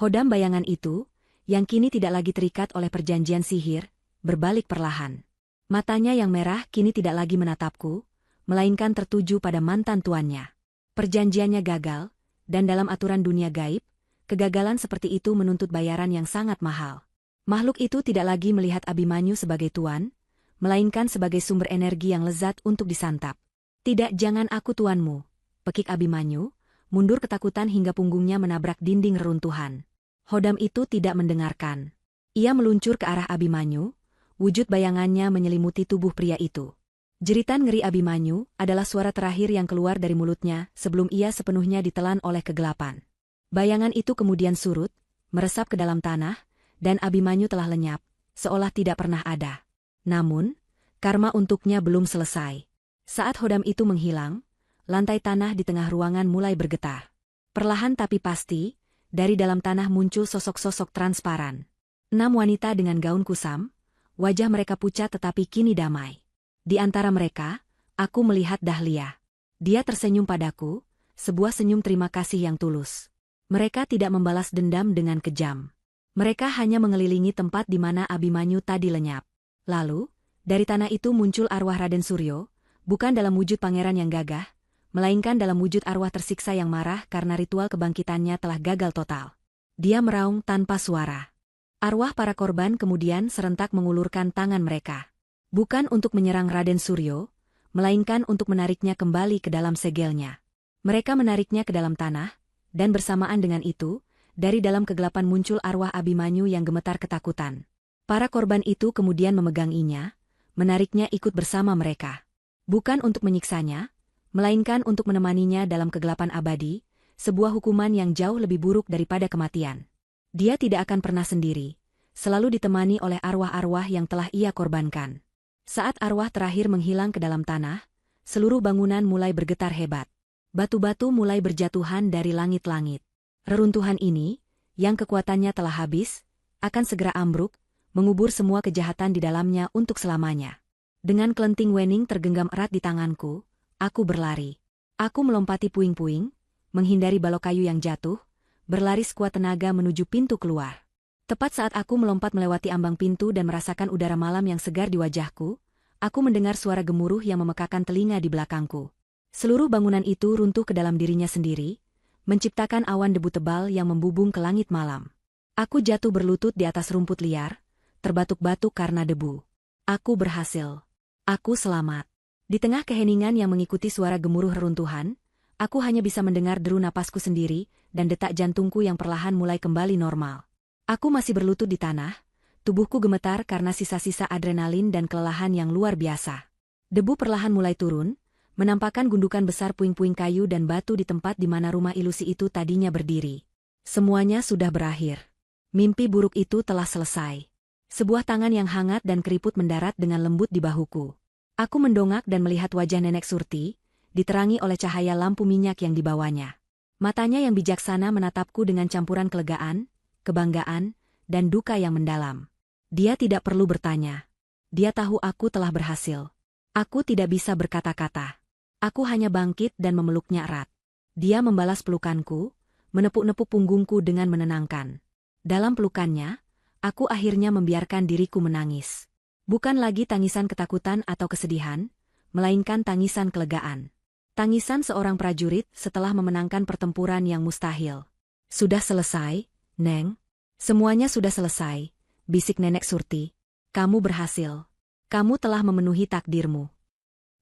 Hodam bayangan itu, yang kini tidak lagi terikat oleh perjanjian sihir, berbalik perlahan. Matanya yang merah kini tidak lagi menatapku, melainkan tertuju pada mantan tuannya. Perjanjiannya gagal, dan dalam aturan dunia gaib, kegagalan seperti itu menuntut bayaran yang sangat mahal. Makhluk itu tidak lagi melihat Abimanyu sebagai tuan, melainkan sebagai sumber energi yang lezat untuk disantap. Tidak, jangan, aku tuanmu, pekik Abimanyu, mundur ketakutan hingga punggungnya menabrak dinding reruntuhan. Hodam itu tidak mendengarkan. Ia meluncur ke arah Abimanyu, wujud bayangannya menyelimuti tubuh pria itu. Jeritan ngeri Abimanyu adalah suara terakhir yang keluar dari mulutnya sebelum ia sepenuhnya ditelan oleh kegelapan. Bayangan itu kemudian surut, meresap ke dalam tanah, dan Abimanyu telah lenyap, seolah tidak pernah ada. Namun, karma untuknya belum selesai. Saat hodam itu menghilang, lantai tanah di tengah ruangan mulai bergetar. Perlahan tapi pasti, dari dalam tanah muncul sosok-sosok transparan. 6 wanita dengan gaun kusam, wajah mereka pucat tetapi kini damai. Di antara mereka, aku melihat Dahlia. Dia tersenyum padaku, sebuah senyum terima kasih yang tulus. Mereka tidak membalas dendam dengan kejam. Mereka hanya mengelilingi tempat di mana Abimanyu tadi lenyap. Lalu, dari tanah itu muncul arwah Raden Suryo, bukan dalam wujud pangeran yang gagah, melainkan dalam wujud arwah tersiksa yang marah karena ritual kebangkitannya telah gagal total. Dia meraung tanpa suara. Arwah para korban kemudian serentak mengulurkan tangan mereka. Bukan untuk menyerang Raden Suryo, melainkan untuk menariknya kembali ke dalam segelnya. Mereka menariknya ke dalam tanah, dan bersamaan dengan itu, dari dalam kegelapan muncul arwah Abimanyu yang gemetar ketakutan. Para korban itu kemudian memeganginya, menariknya ikut bersama mereka. Bukan untuk menyiksanya, melainkan untuk menemaninya dalam kegelapan abadi, sebuah hukuman yang jauh lebih buruk daripada kematian. Dia tidak akan pernah sendiri, selalu ditemani oleh arwah-arwah yang telah ia korbankan. Saat arwah terakhir menghilang ke dalam tanah, seluruh bangunan mulai bergetar hebat. Batu-batu mulai berjatuhan dari langit-langit. Reruntuhan ini, yang kekuatannya telah habis, akan segera ambruk, mengubur semua kejahatan di dalamnya untuk selamanya. Dengan Klenting Wening tergenggam erat di tanganku, aku berlari. Aku melompati puing-puing, menghindari balok kayu yang jatuh, berlari sekuat tenaga menuju pintu keluar. Tepat saat aku melompat melewati ambang pintu dan merasakan udara malam yang segar di wajahku, aku mendengar suara gemuruh yang memekakan telinga di belakangku. Seluruh bangunan itu runtuh ke dalam dirinya sendiri, menciptakan awan debu tebal yang membubung ke langit malam. Aku jatuh berlutut di atas rumput liar, terbatuk-batuk karena debu. Aku berhasil. Aku selamat. Di tengah keheningan yang mengikuti suara gemuruh reruntuhan, aku hanya bisa mendengar deru napasku sendiri dan detak jantungku yang perlahan mulai kembali normal. Aku masih berlutut di tanah, tubuhku gemetar karena sisa-sisa adrenalin dan kelelahan yang luar biasa. Debu perlahan mulai turun, menampakkan gundukan besar puing-puing kayu dan batu di tempat di mana rumah ilusi itu tadinya berdiri. Semuanya sudah berakhir. Mimpi buruk itu telah selesai. Sebuah tangan yang hangat dan keriput mendarat dengan lembut di bahuku. Aku mendongak dan melihat wajah Nenek Surti, diterangi oleh cahaya lampu minyak yang dibawanya. Matanya yang bijaksana menatapku dengan campuran kelegaan, kebanggaan, dan duka yang mendalam. Dia tidak perlu bertanya. Dia tahu aku telah berhasil. Aku tidak bisa berkata-kata. Aku hanya bangkit dan memeluknya erat. Dia membalas pelukanku, menepuk-nepuk punggungku dengan menenangkan. Dalam pelukannya, aku akhirnya membiarkan diriku menangis. Bukan lagi tangisan ketakutan atau kesedihan, melainkan tangisan kelegaan. Tangisan seorang prajurit setelah memenangkan pertempuran yang mustahil. Sudah selesai, Neng. Semuanya sudah selesai, bisik Nenek Surti. Kamu berhasil. Kamu telah memenuhi takdirmu.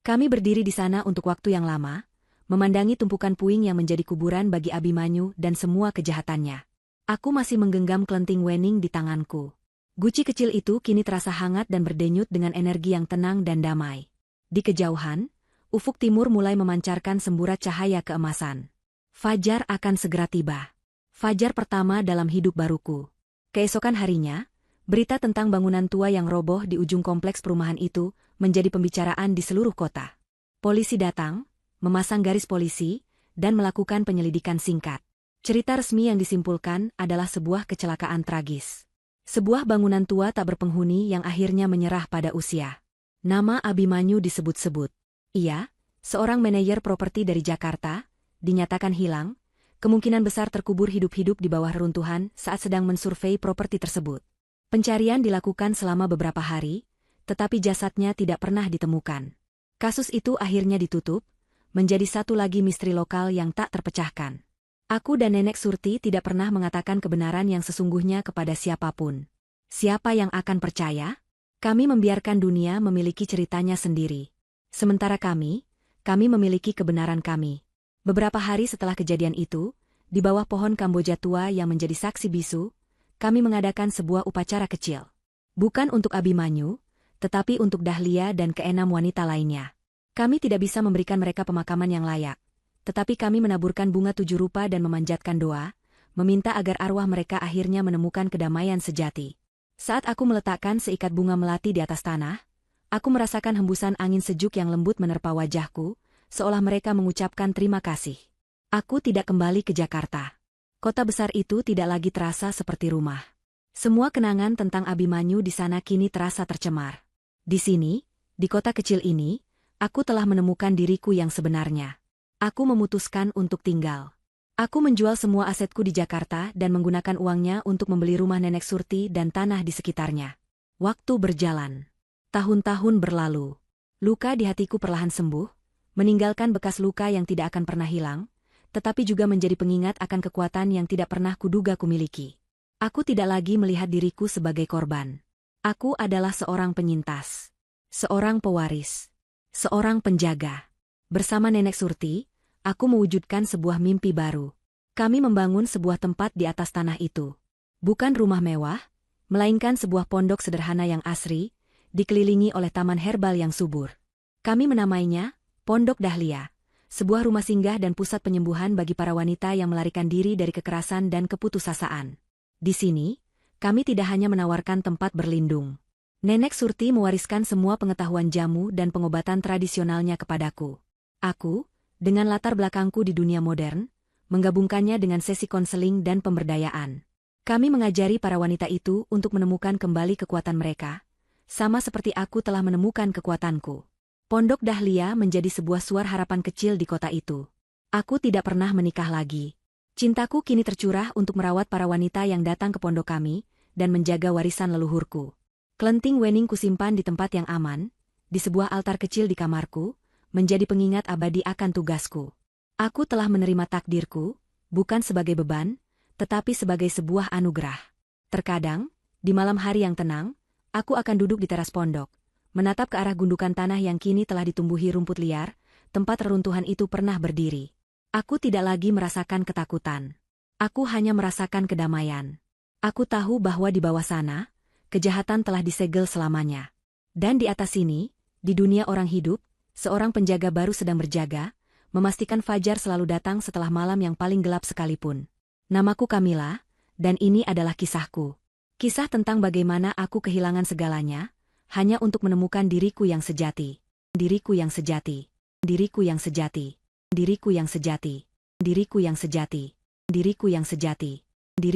Kami berdiri di sana untuk waktu yang lama, memandangi tumpukan puing yang menjadi kuburan bagi Abimanyu dan semua kejahatannya. Aku masih menggenggam kelenting wening di tanganku. Guci kecil itu kini terasa hangat dan berdenyut dengan energi yang tenang dan damai. Di kejauhan, ufuk timur mulai memancarkan semburat cahaya keemasan. Fajar akan segera tiba. Fajar pertama dalam hidup baruku. Keesokan harinya, berita tentang bangunan tua yang roboh di ujung kompleks perumahan itu menjadi pembicaraan di seluruh kota. Polisi datang, memasang garis polisi, dan melakukan penyelidikan singkat. Cerita resmi yang disimpulkan adalah sebuah kecelakaan tragis. Sebuah bangunan tua tak berpenghuni yang akhirnya menyerah pada usia. Nama Abimanyu disebut-sebut. Ia, seorang manajer properti dari Jakarta, dinyatakan hilang, kemungkinan besar terkubur hidup-hidup di bawah reruntuhan saat sedang mensurvei properti tersebut. Pencarian dilakukan selama beberapa hari, tetapi jasadnya tidak pernah ditemukan. Kasus itu akhirnya ditutup, menjadi satu lagi misteri lokal yang tak terpecahkan. Aku dan Nenek Surti tidak pernah mengatakan kebenaran yang sesungguhnya kepada siapapun. Siapa yang akan percaya? Kami membiarkan dunia memiliki ceritanya sendiri. Sementara kami memiliki kebenaran kami. Beberapa hari setelah kejadian itu, di bawah pohon Kamboja tua yang menjadi saksi bisu, kami mengadakan sebuah upacara kecil. Bukan untuk Abimanyu, tetapi untuk Dahlia dan keenam wanita lainnya. Kami tidak bisa memberikan mereka pemakaman yang layak, tetapi kami menaburkan bunga 7 rupa dan memanjatkan doa, meminta agar arwah mereka akhirnya menemukan kedamaian sejati. Saat aku meletakkan seikat bunga melati di atas tanah, aku merasakan hembusan angin sejuk yang lembut menerpa wajahku, seolah mereka mengucapkan terima kasih. Aku tidak kembali ke Jakarta. Kota besar itu tidak lagi terasa seperti rumah. Semua kenangan tentang Abimanyu di sana kini terasa tercemar. Di sini, di kota kecil ini, aku telah menemukan diriku yang sebenarnya. Aku memutuskan untuk tinggal. Aku menjual semua asetku di Jakarta dan menggunakan uangnya untuk membeli rumah Nenek Surti dan tanah di sekitarnya. Waktu berjalan. Tahun-tahun berlalu. Luka di hatiku perlahan sembuh, meninggalkan bekas luka yang tidak akan pernah hilang, tetapi juga menjadi pengingat akan kekuatan yang tidak pernah kuduga kumiliki. Aku tidak lagi melihat diriku sebagai korban. Aku adalah seorang penyintas. Seorang pewaris. Seorang penjaga. Bersama Nenek Surti, aku mewujudkan sebuah mimpi baru. Kami membangun sebuah tempat di atas tanah itu. Bukan rumah mewah, melainkan sebuah pondok sederhana yang asri, dikelilingi oleh taman herbal yang subur. Kami menamainya Pondok Dahlia, sebuah rumah singgah dan pusat penyembuhan bagi para wanita yang melarikan diri dari kekerasan dan keputusasaan. Di sini, kami tidak hanya menawarkan tempat berlindung. Nenek Surti mewariskan semua pengetahuan jamu dan pengobatan tradisionalnya kepadaku. Aku, dengan latar belakangku di dunia modern, menggabungkannya dengan sesi konseling dan pemberdayaan. Kami mengajari para wanita itu untuk menemukan kembali kekuatan mereka, sama seperti aku telah menemukan kekuatanku. Pondok Dahlia menjadi sebuah suara harapan kecil di kota itu. Aku tidak pernah menikah lagi. Cintaku kini tercurah untuk merawat para wanita yang datang ke pondok kami, dan menjaga warisan leluhurku. Kelenting wening kusimpan di tempat yang aman, di sebuah altar kecil di kamarku, menjadi pengingat abadi akan tugasku. Aku telah menerima takdirku, bukan sebagai beban, tetapi sebagai sebuah anugerah. Terkadang, di malam hari yang tenang, aku akan duduk di teras pondok, menatap ke arah gundukan tanah yang kini telah ditumbuhi rumput liar, tempat reruntuhan itu pernah berdiri. Aku tidak lagi merasakan ketakutan. Aku hanya merasakan kedamaian. Aku tahu bahwa di bawah sana, kejahatan telah disegel selamanya. Dan di atas sini, di dunia orang hidup, seorang penjaga baru sedang berjaga, memastikan fajar selalu datang setelah malam yang paling gelap sekalipun. Namaku Kamila, dan ini adalah kisahku. Kisah tentang bagaimana aku kehilangan segalanya, hanya untuk menemukan diriku yang sejati. Diriku yang sejati. Diriku yang sejati. Diriku yang sejati. Diriku yang sejati. Diriku yang sejati.